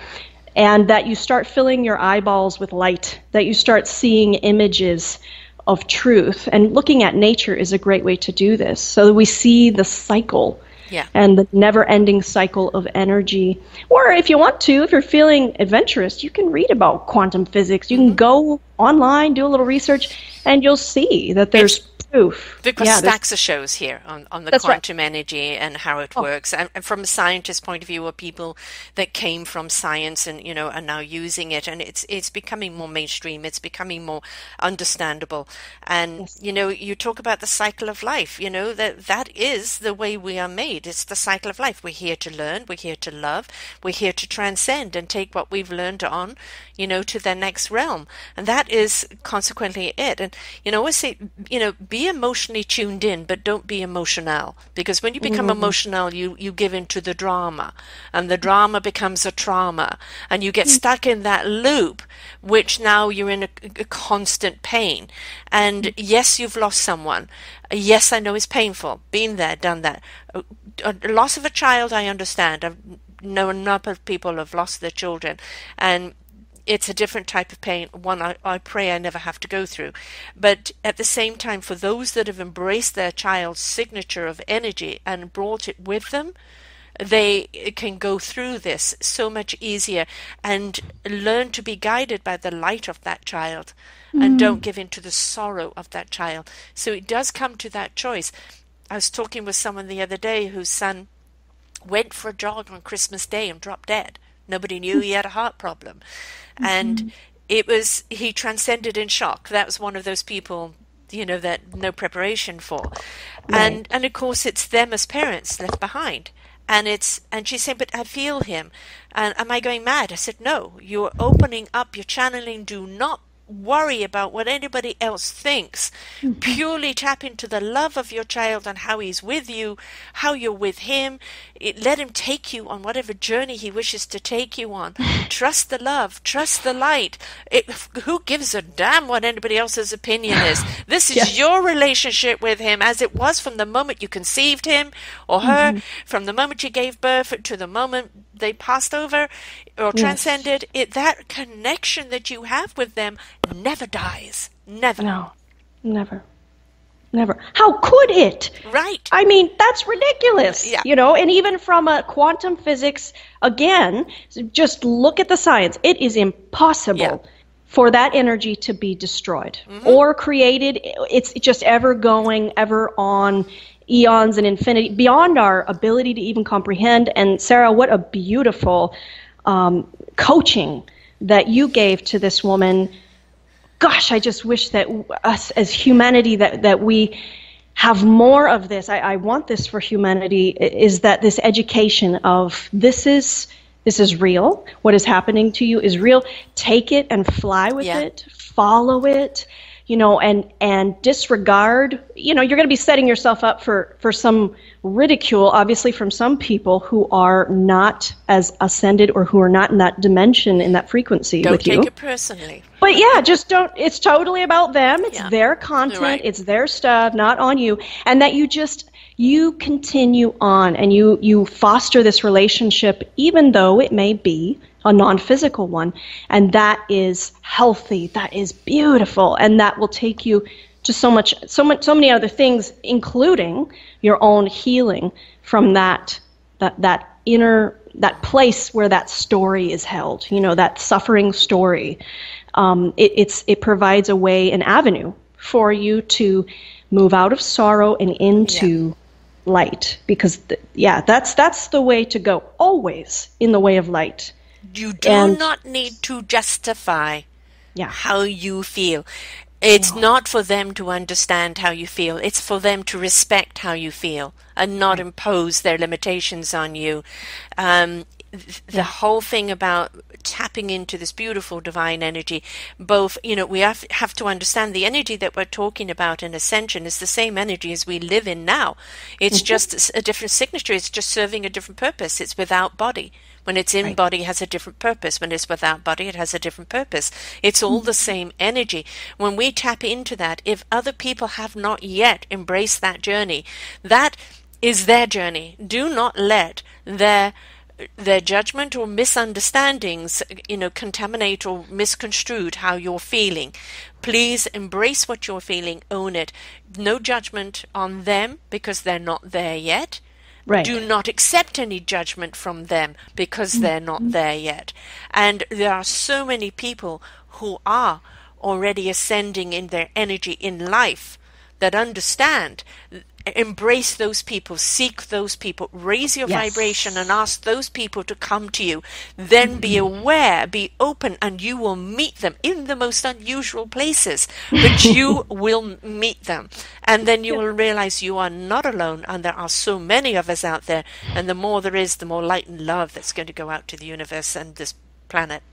and that you start filling your eyeballs with light, that you start seeing images of truth. And looking at nature is a great way to do this, so that we see the cycle. Yeah. And the never-ending cycle of energy. Or if you want to, if you're feeling adventurous, you can read about quantum physics. You can go online, do a little research, and you'll see that there's proof. Because stacks of shows here on the quantum energy and how it works. And from a scientist point of view, or people that came from science and are now using it, and it's becoming more mainstream. It's becoming more understandable. And you talk about the cycle of life. That is the way we are made. It's the cycle of life. We're here to learn. We're here to love. We're here to transcend and take what we've learned on, to the next realm. And that is consequently it. And I always say, be emotionally tuned in, but don't be emotional, because when you become emotional, you give into the drama, and the drama becomes a trauma, and you get stuck in that loop, which now you're in a constant pain. And yes, you've lost someone. Yes, I know it's painful. Been there, done that. A loss of a child, I understand. I've known a number of people have lost their children, and it's a different type of pain, one I pray I never have to go through. But at the same time, for those that have embraced their child's signature of energy and brought it with them, they can go through this so much easier and learn to be guided by the light of that child, and don't give in to the sorrow of that child. So it does come to that choice. I was talking with someone the other day whose son went for a jog on Christmas Day and dropped dead. Nobody knew he had a heart problem. And he transcended in shock. That was one of those people, that no preparation for. Right. And of course it's them as parents left behind. And she's saying, but I feel him. And am I going mad? I said, no, you're opening up, you're channeling. Do not worry about what anybody else thinks. Purely tap into the love of your child and how he's with you, how you're with him. Let him take you on whatever journey he wishes to take you on. Trust the love, trust the light. Who gives a damn what anybody else's opinion is? This is your relationship with him, as it was from the moment you conceived him or her, from the moment you gave birth to the moment they passed over or transcended. That connection that you have with them never dies. Never. No, never. Never. How could it? Right. I mean, that's ridiculous. Yeah. And even from a quantum physics, again, just look at the science. It is impossible for that energy to be destroyed or created. It's just ever going, ever on, eons and infinity, beyond our ability to even comprehend. And Sarah, what a beautiful coaching that you gave to this woman. Gosh, I just wish that us as humanity, that we have more of this. I want this for humanity, is that this education of this is real. What is happening to you is real. Take it and fly with it. Follow it. And disregard, you're going to be setting yourself up for some ridicule, obviously, from some people who are not as ascended or who are not in that dimension, in that frequency with you. Don't take it personally. But just don't, it's totally about them. It's their content. It's their stuff, not on you. And that you continue on and you foster this relationship, even though it may be a non-physical one, and that is healthy, that is beautiful, and that will take you to so many other things, including your own healing from that inner, that place where that story is held, that suffering story. It provides a way, an avenue for you to move out of sorrow and into light, because that's the way to go, always in the way of light. You do not need to justify how you feel. It's not for them to understand how you feel. It's for them to respect how you feel and not impose their limitations on you. The whole thing about tapping into this beautiful divine energy, both, we have to understand the energy that we're talking about in Ascension is the same energy as we live in now. It's just a different signature. It's just serving a different purpose. It's without body. When it's in body, it has a different purpose. When it's without body, it has a different purpose. It's all the same energy. When we tap into that, if other people have not yet embraced that journey, that is their journey. Do not let their judgment or misunderstandings, contaminate or misconstrued how you're feeling. Please embrace what you're feeling, own it. No judgment on them because they're not there yet. Right. Do not accept any judgment from them because they're not there yet. And there are so many people who are already ascending in their energy in life that understand. Embrace those people, seek those people, raise your vibration and ask those people to come to you. Then be aware, be open, and you will meet them in the most unusual places, but you will meet them. And then you will realize you are not alone, and there are so many of us out there, and the more there is, the more light and love that's going to go out to the universe and this planet.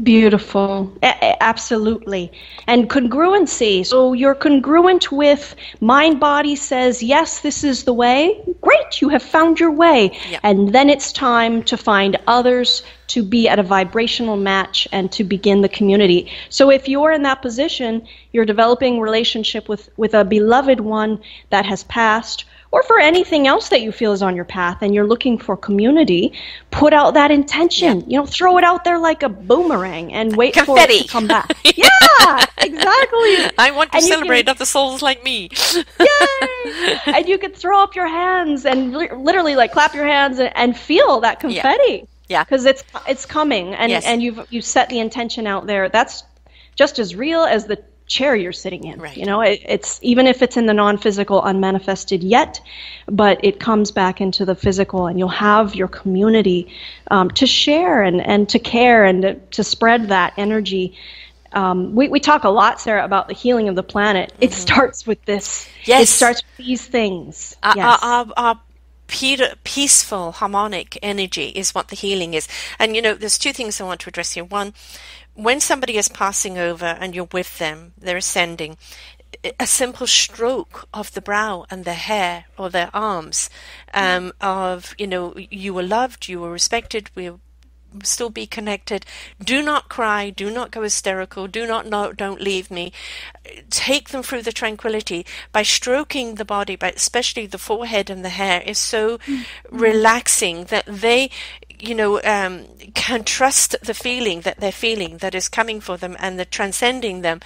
Beautiful. Absolutely. And congruency. So you're congruent with mind body says, yes, this is the way. Great, you have found your way. Yep. And then it's time to find others to be at a vibrational match and to begin the community. So if you're in that position, you're developing relationship with a beloved one that has passed, or for anything else that you feel is on your path and you're looking for community, put out that intention. Throw it out there like a boomerang and wait confetti. For it to come back. Yeah, exactly. I want to celebrate other souls like me. Yay! And you could throw up your hands and literally like clap your hands and feel that confetti. Yeah. Because it's coming, and you've set the intention out there. That's just as real as the chair you're sitting in. Right. It's even if it's in the non-physical, unmanifested yet, but it comes back into the physical, and you'll have your community to share and to care and to spread that energy. We talk a lot, Sarah, about the healing of the planet. It starts with this. Yes. It starts with these things. Our peaceful, harmonic energy is what the healing is. And, there's two things I want to address here. One, when somebody is passing over and you're with them, they're ascending, a simple stroke of the brow and their hair or their arms of, you were loved, you were respected, we'll still be connected. Do not cry, do not go hysterical, don't leave me. Take them through the tranquility by stroking the body, but especially the forehead and the hair is so relaxing that they can trust the feeling that they're feeling that is coming for them, and the transcending them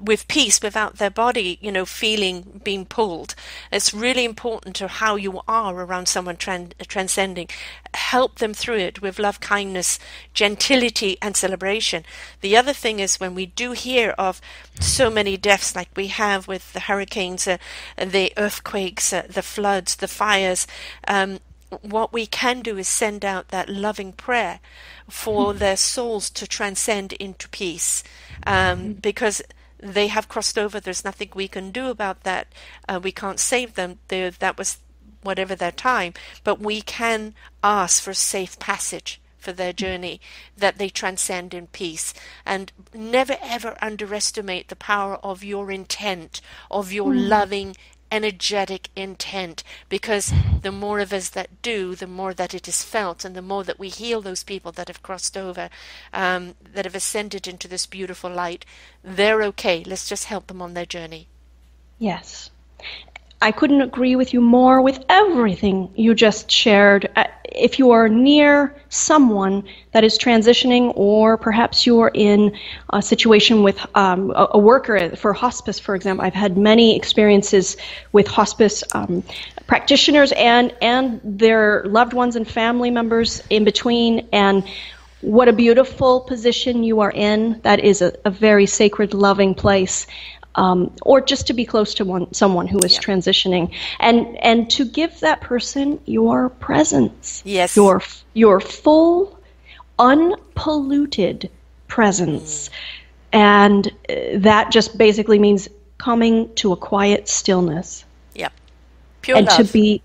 with peace without their body, feeling being pulled. It's really important to how you are around someone transcending. Help them through it with love, kindness, gentility, and celebration. The other thing is when we do hear of so many deaths like we have with the hurricanes, the earthquakes, the floods, the fires, what we can do is send out that loving prayer for their souls to transcend into peace, because they have crossed over. There's nothing we can do about that. We can't save them. That was whatever their time, but we can ask for safe passage for their journey, that they transcend in peace. And never ever underestimate the power of your intent, of your loving energetic intent, because the more of us that do, the more that it is felt, and the more that we heal those people that have crossed over, that have ascended into this beautiful light. They're okay. Let's just help them on their journey. Yes. I couldn't agree with you more with everything you just shared. If you are near someone that is transitioning, or perhaps you're in a situation with a worker for hospice, for example. I've had many experiences with hospice practitioners and their loved ones and family members in between, and what a beautiful position you are in. That is a very sacred, loving place. Or just to be close to someone who is transitioning, and to give that person your presence, yes, your full, unpolluted presence, and that just basically means coming to a quiet stillness. Yep, pure and love. To be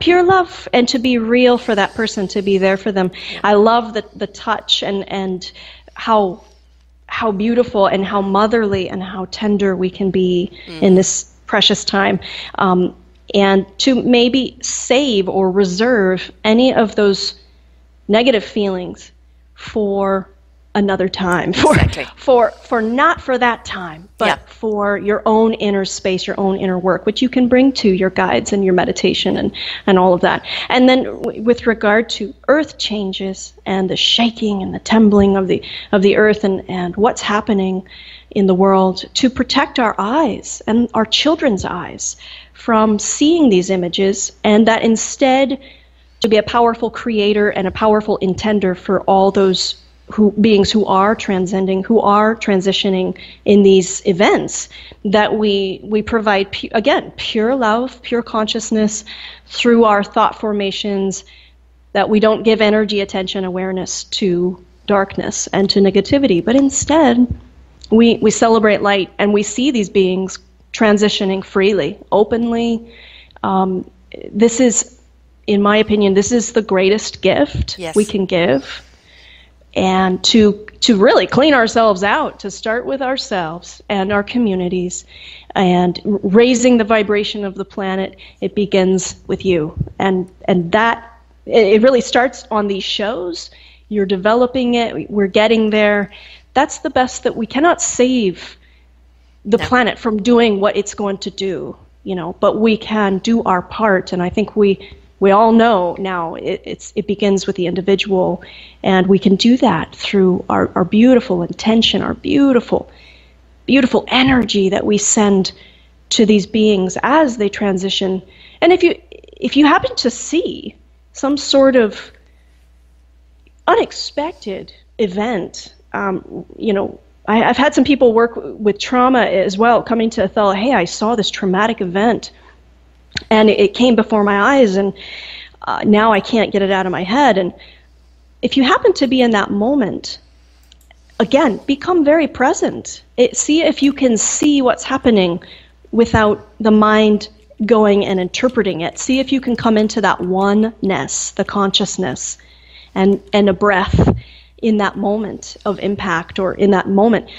pure love, and to be real for that person, to be there for them. I love the touch and how beautiful and how motherly and how tender we can be in this precious time, and to maybe save or reserve any of those negative feelings for another time, for not for that time, but for your own inner space, your own inner work, which you can bring to your guides and your meditation and all of that. And then with regard to earth changes and the shaking and the trembling of the earth and what's happening in the world, to protect our eyes and our children's eyes from seeing these images, and that instead to be a powerful creator and a powerful intender for all those beings who are transcending, who are transitioning in these events, that we provide, pure love, pure consciousness through our thought formations, that we don't give energy, attention, awareness to darkness and to negativity, but instead we celebrate light, and we see these beings transitioning freely, openly. This is, in my opinion, this is the greatest gift we can give. And to really clean ourselves out, to start with ourselves and our communities, and raising the vibration of the planet, it begins with you. And that, it really starts on these shows. You're developing it, we're getting there. That's the best that we cannot save the planet from doing what it's going to do. but we can do our part. And I think we all know now it begins with the individual, and we can do that through our beautiful intention, our beautiful, beautiful energy that we send to these beings as they transition. And if you happen to see some sort of unexpected event, I've had some people work with trauma as well, coming to Athella, hey, I saw this traumatic event, and it came before my eyes, and now I can't get it out of my head. And if you happen to be in that moment, again, become very present. See if you can see what's happening without the mind going and interpreting it. See if you can come into that oneness, the consciousness, and a breath in that moment of impact, or in that moment.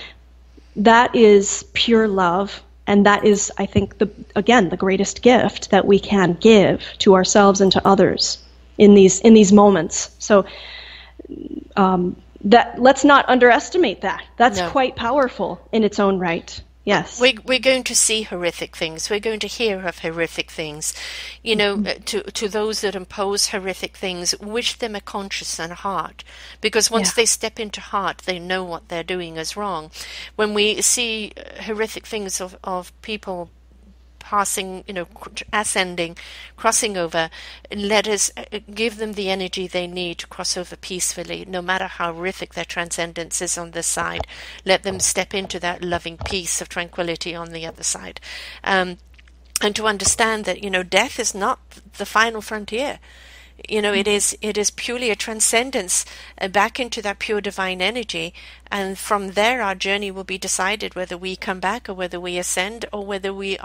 That is pure love, and that is, I think, the greatest gift that we can give to ourselves and to others in these moments. So that, let's not underestimate that. That's quite powerful in its own right. Yes. We're going to see horrific things. We're going to hear of horrific things. To those that impose horrific things, wish them a conscience and a heart. Because once they step into heart, they know what they're doing is wrong. When we see horrific things of people passing, ascending, crossing over, let us give them the energy they need to cross over peacefully, no matter how horrific their transcendence is on this side. Let them step into that loving peace of tranquility on the other side. And to understand that, death is not the final frontier. It is purely a transcendence back into that pure divine energy, and from there our journey will be decided whether we come back or whether we ascend or whether we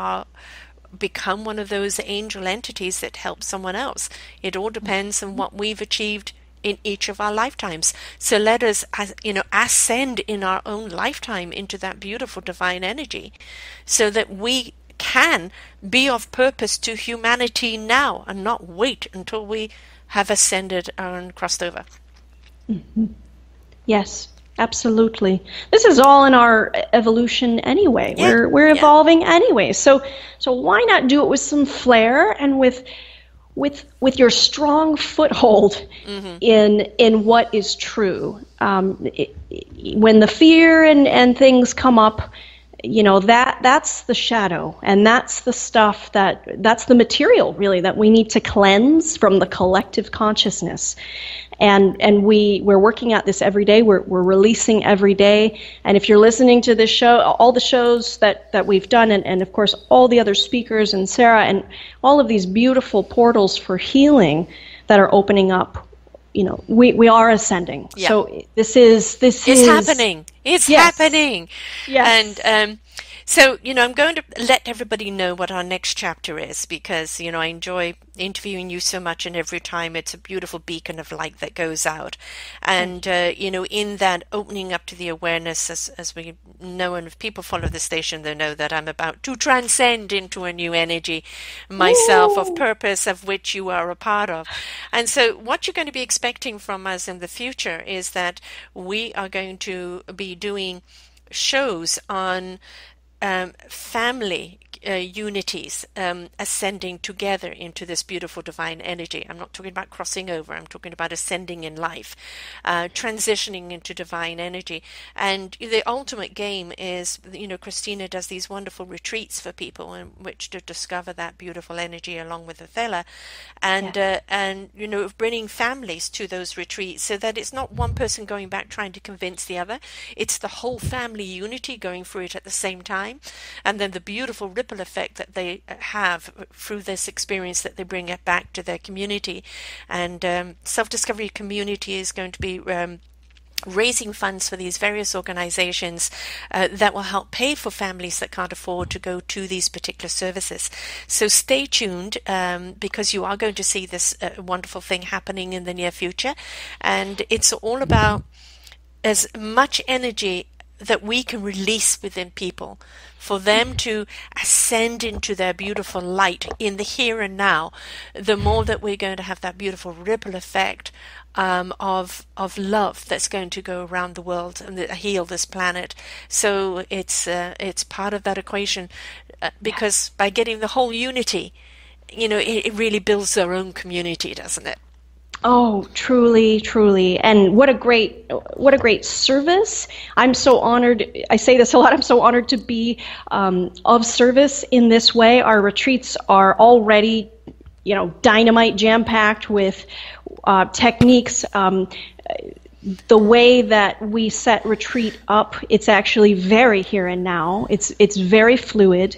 become one of those angel entities that help someone else. It all depends on what we've achieved in each of our lifetimes. So let us, ascend in our own lifetime into that beautiful divine energy, so that we can be of purpose to humanity now, and not wait until we have ascended and crossed over. Mm-hmm. Yes, absolutely. This is all in our evolution anyway. Yeah. We're evolving anyway. So why not do it with some flair and with your strong foothold in what is true. When the fear and things come up, that's the shadow, and that's the stuff that's the material really that we need to cleanse from the collective consciousness. And we're working at this every day. We're releasing every day. And if you're listening to this show, all the shows that we've done, and of course all the other speakers and Sarah, and all of these beautiful portals for healing that are opening up, we are ascending. Yeah. So this is happening. It's happening. Yes. And so, I'm going to let everybody know what our next chapter is, because, I enjoy interviewing you so much, and every time it's a beautiful beacon of light that goes out. And, in that opening up to the awareness, as we know, and if people follow the station, they know that I'm about to transcend into a new energy myself. Ooh. Of purpose, of which you are a part of. And so what you're going to be expecting from us in the future is that we are going to be doing shows on family unities ascending together into this beautiful divine energy. I'm not talking about crossing over. I'm talking about ascending in life, transitioning into divine energy. And the ultimate game is, Christina does these wonderful retreats for people in which to discover that beautiful energy along with Athella, and bringing families to those retreats, so that it's not one person going back trying to convince the other. It's the whole family unity going through it at the same time, and then the beautiful ripple effect that they have through this experience that they bring it back to their community. And Self-Discovery Community is going to be raising funds for these various organizations that will help pay for families that can't afford to go to these particular services. So stay tuned, because you are going to see this wonderful thing happening in the near future. And it's all about as much energy that we can release within people, for them to ascend into their beautiful light in the here and now, the more that we're going to have that beautiful ripple effect of love that's going to go around the world and heal this planet. So it's part of that equation, because by getting the whole unity, it really builds their own community, doesn't it? Oh, truly, truly. And what a great service. I'm so honored. I say this a lot. I'm so honored to be of service in this way. Our retreats are already, dynamite, jam-packed with techniques. The way that we set retreat up, it's actually very here and now. It's very fluid.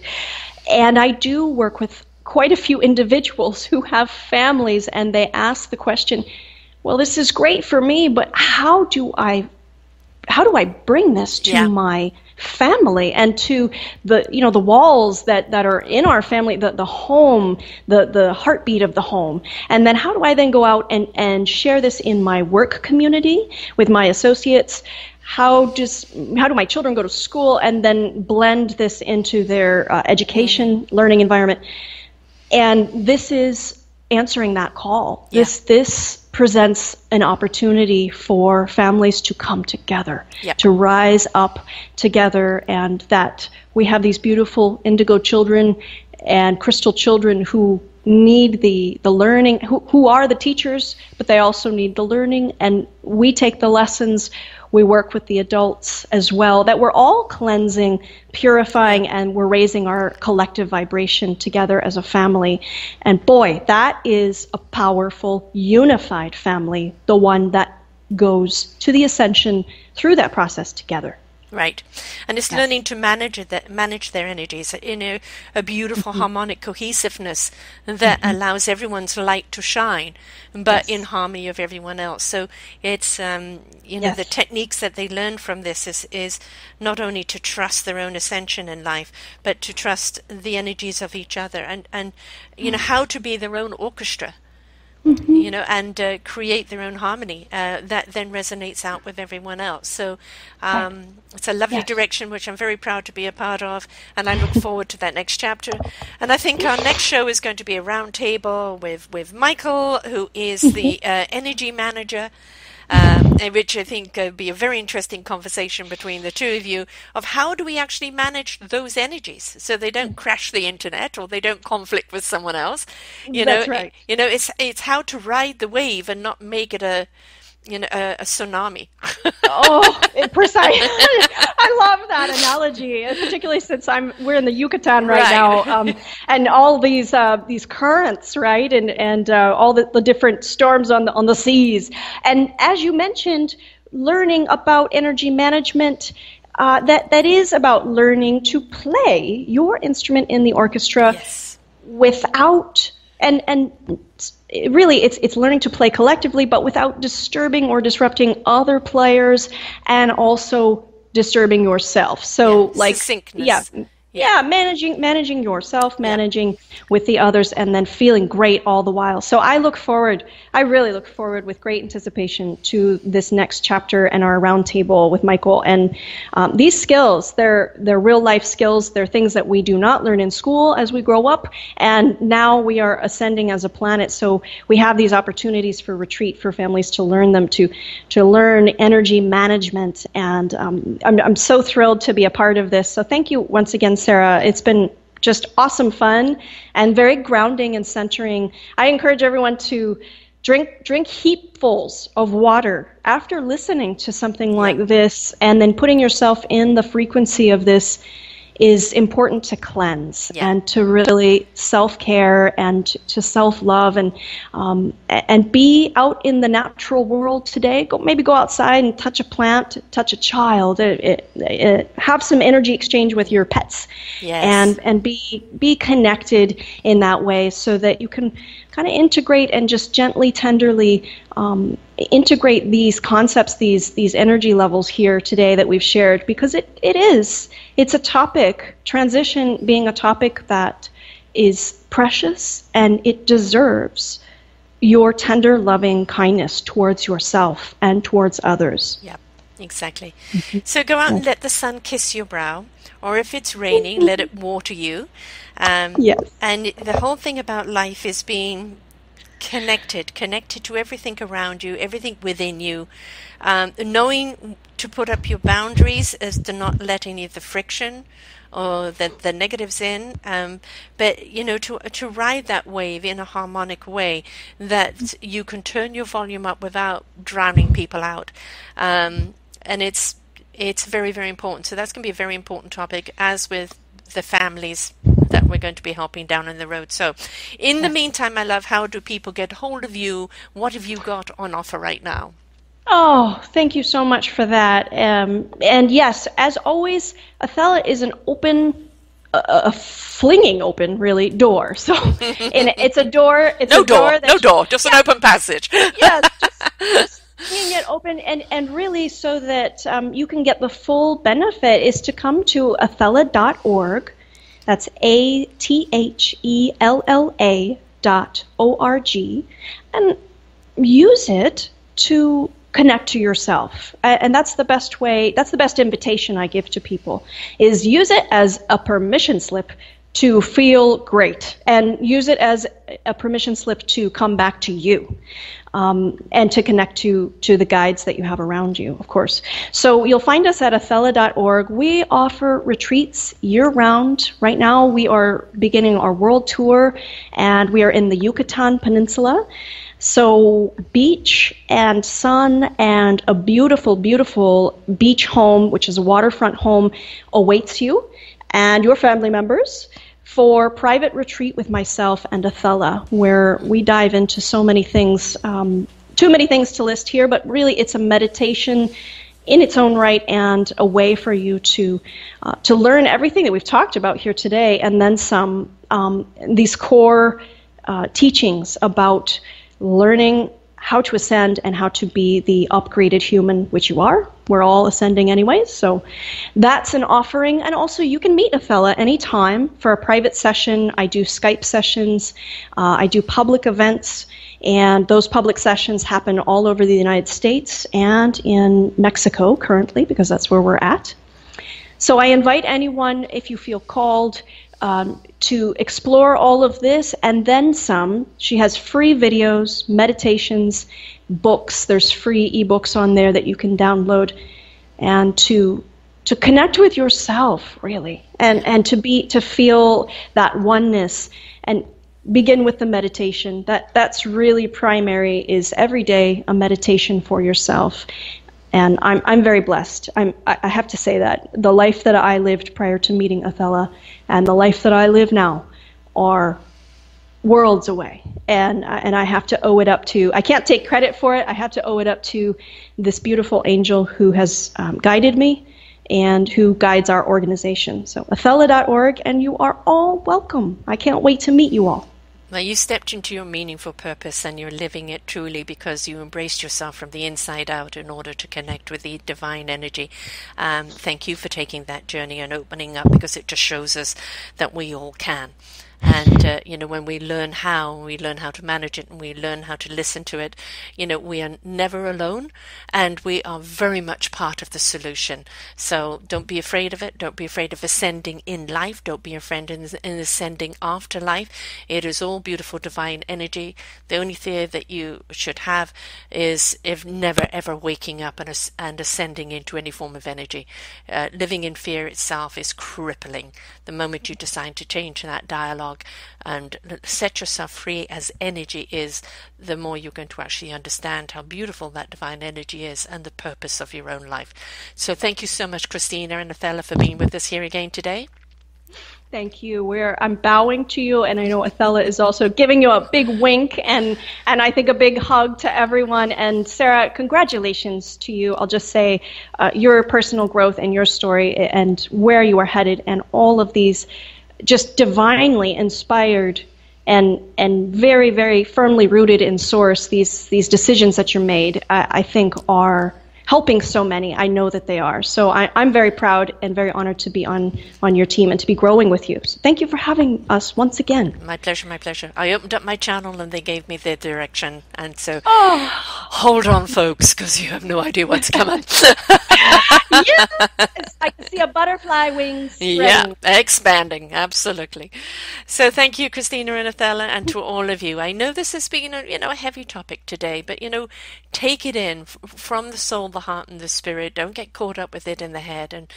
And I do work with quite a few individuals who have families, and they ask the question, well, this is great for me, but how do I bring this to my family and to the walls that are in our family, the home, the heartbeat of the home? And then how do I then go out and share this in my work community with my associates? How do my children go to school, and then blend this into their education, learning environment? And this is answering that call. Yeah. This presents an opportunity for families to come together, to rise up together, and that we have these beautiful indigo children and crystal children who need the learning, who are the teachers, but they also need the learning, and we take the lessons. We work with the adults as well, that we're all cleansing, purifying, and we're raising our collective vibration together as a family. And boy, that is a powerful, unified family, the one that goes to the ascension through that process together. Right. And it's learning to manage their energies in a beautiful harmonic cohesiveness that allows everyone's light to shine, but in harmony of everyone else. So it's, the techniques that they learn from this is not only to trust their own ascension in life, but to trust the energies of each other, and how to be their own orchestra. And create their own harmony that then resonates out with everyone else. So it's a lovely direction, which I'm very proud to be a part of, and I look forward to that next chapter. And I think our next show is going to be a round table with Michael, who is the energy manager, which I think would be a very interesting conversation between the two of you of how do we actually manage those energies so they don't crash the internet or they don't conflict with someone else. That's right. It's how to ride the wave and not make it a tsunami. Precise. I love that analogy, particularly since we're in the Yucatan right now, and all these currents, right, and all the different storms on the seas. And as you mentioned, learning about energy management, that is about learning to play your instrument in the orchestra without and really it's learning to play collectively, but without disturbing or disrupting other players, and also disturbing yourself. So managing yourself, managing with the others, and then feeling great all the while. So I really look forward with great anticipation to this next chapter and our roundtable with Michael. And these skills, they're real life skills. They're things that we do not learn in school as we grow up. And now we are ascending as a planet. So we have these opportunities for retreat for families to learn them, to learn energy management. And I'm so thrilled to be a part of this. So thank you once again, Sarah. It's been just awesome fun and very grounding and centering. I encourage everyone to drink heapfuls of water after listening to something like this, and then putting yourself in the frequency of this is important to cleanse and to really self-care and to self-love, and be out in the natural world today. Maybe go outside and touch a plant, touch a child, have some energy exchange with your pets, and be connected in that way, so that you can kind of integrate and just gently, tenderly integrate these concepts, these energy levels here today that we've shared, because it's a topic, transition being a topic that is precious, and it deserves your tender, loving kindness towards yourself and towards others. Yep. Exactly. So go out and let the sun kiss your brow, or if it's raining, let it water you. Yes. And the whole thing about life is being connected to everything around you, everything within you, knowing to put up your boundaries as to not let any of the friction or the negatives in, but you know, to ride that wave in a harmonic way that you can turn your volume up without drowning people out, and it's very, very important. So that's going to be a very important topic, as with the families that we're going to be helping down on the road. So in the meantime, my love, how do people get hold of you? What have you got on offer right now? Oh, thank you so much for that. And yes, as always, Athella is an open, a flinging open, really, door. So it's a door. It's no a door. No door, just an open passage. Yes, just seeing it open, and really so that you can get the full benefit is to come to athella.org. That's ATHELLA.org, and use it to connect to yourself. And that's the best way, that's the best invitation I give to people, is use it as a permission slip to feel great, and use it as a permission slip to come back to you, and to connect to the guides that you have around you, of course. So you'll find us at athella.org. We offer retreats year-round. Right now we are beginning our world tour, and we are in the Yucatan Peninsula. So beach and sun and a beautiful, beautiful beach home, which is a waterfront home, awaits you and your family members for private retreat with myself and Athella, where we dive into so many things, too many things to list here, but really it's a meditation in its own right, and a way for you to learn everything that we've talked about here today, and then some, these core teachings about learning how to ascend and how to be the upgraded human, which you are. We're all ascending anyways, so that's an offering. And also you can meet Athella anytime for a private session. I do Skype sessions, I do public events, and those public sessions happen all over the United States and in Mexico currently, because that's where we're at. So I invite anyone, if you feel called, to explore all of this and then some. She has free videos, meditations, books. There's free ebooks on there that you can download, and to connect with yourself, really, and to feel that oneness, and begin with the meditation. That's really primary, is every day a meditation for yourself. And I'm very blessed. I have to say that the life that I lived prior to meeting Athella and the life that I live now are worlds away. And I have to owe it up to, I can't take credit for it, I have to owe it up to this beautiful angel who has guided me and who guides our organization. So athella.org, and you are all welcome. I can't wait to meet you all. Well, you stepped into your meaningful purpose, and you're living it truly because you embraced yourself from the inside out in order to connect with the divine energy. Thank you for taking that journey and opening up, because it just shows us that we all can. And, you know, when we learn how to manage it, and we learn how to listen to it, you know, we are never alone, and we are very much part of the solution. So don't be afraid of it. Don't be afraid of ascending in life. Don't be afraid in ascending after life. It is all beautiful divine energy. The only fear that you should have is if never ever waking up and ascending into any form of energy. Living in fear itself is crippling. The moment you decide to change that dialogue and set yourself free as energy is, the more you're going to actually understand how beautiful that divine energy is and the purpose of your own life. So thank you so much, Christina and Athella, for being with us here again today. Thank you. I'm bowing to you, and I know Athella is also giving you a big wink, and I think a big hug to everyone. And Sarah, congratulations to you. I'll just say your personal growth and your story and where you are headed, and all of these just divinely inspired and very, very firmly rooted in source, these decisions that you made, I think are helping so many. I know that they are. So I'm very proud and very honored to be on your team and to be growing with you. So thank you for having us once again. My pleasure, my pleasure. I opened up my channel and they gave me the direction. And so, hold on, folks, because you have no idea what's coming. Yes, I can see a butterfly wings. Yeah, expanding, absolutely. So thank you, Christina and Athella, and to all of you. I know this has been a heavy topic today, but take it in from the soul, the heart, and the spirit. Don't get caught up with it in the head, and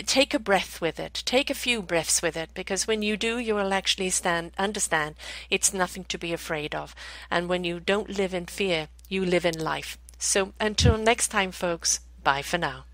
take a breath with it. Take a few breaths with it, because when you do, you will actually understand it's nothing to be afraid of. And when you don't live in fear, you live in life. So until next time, folks, bye for now.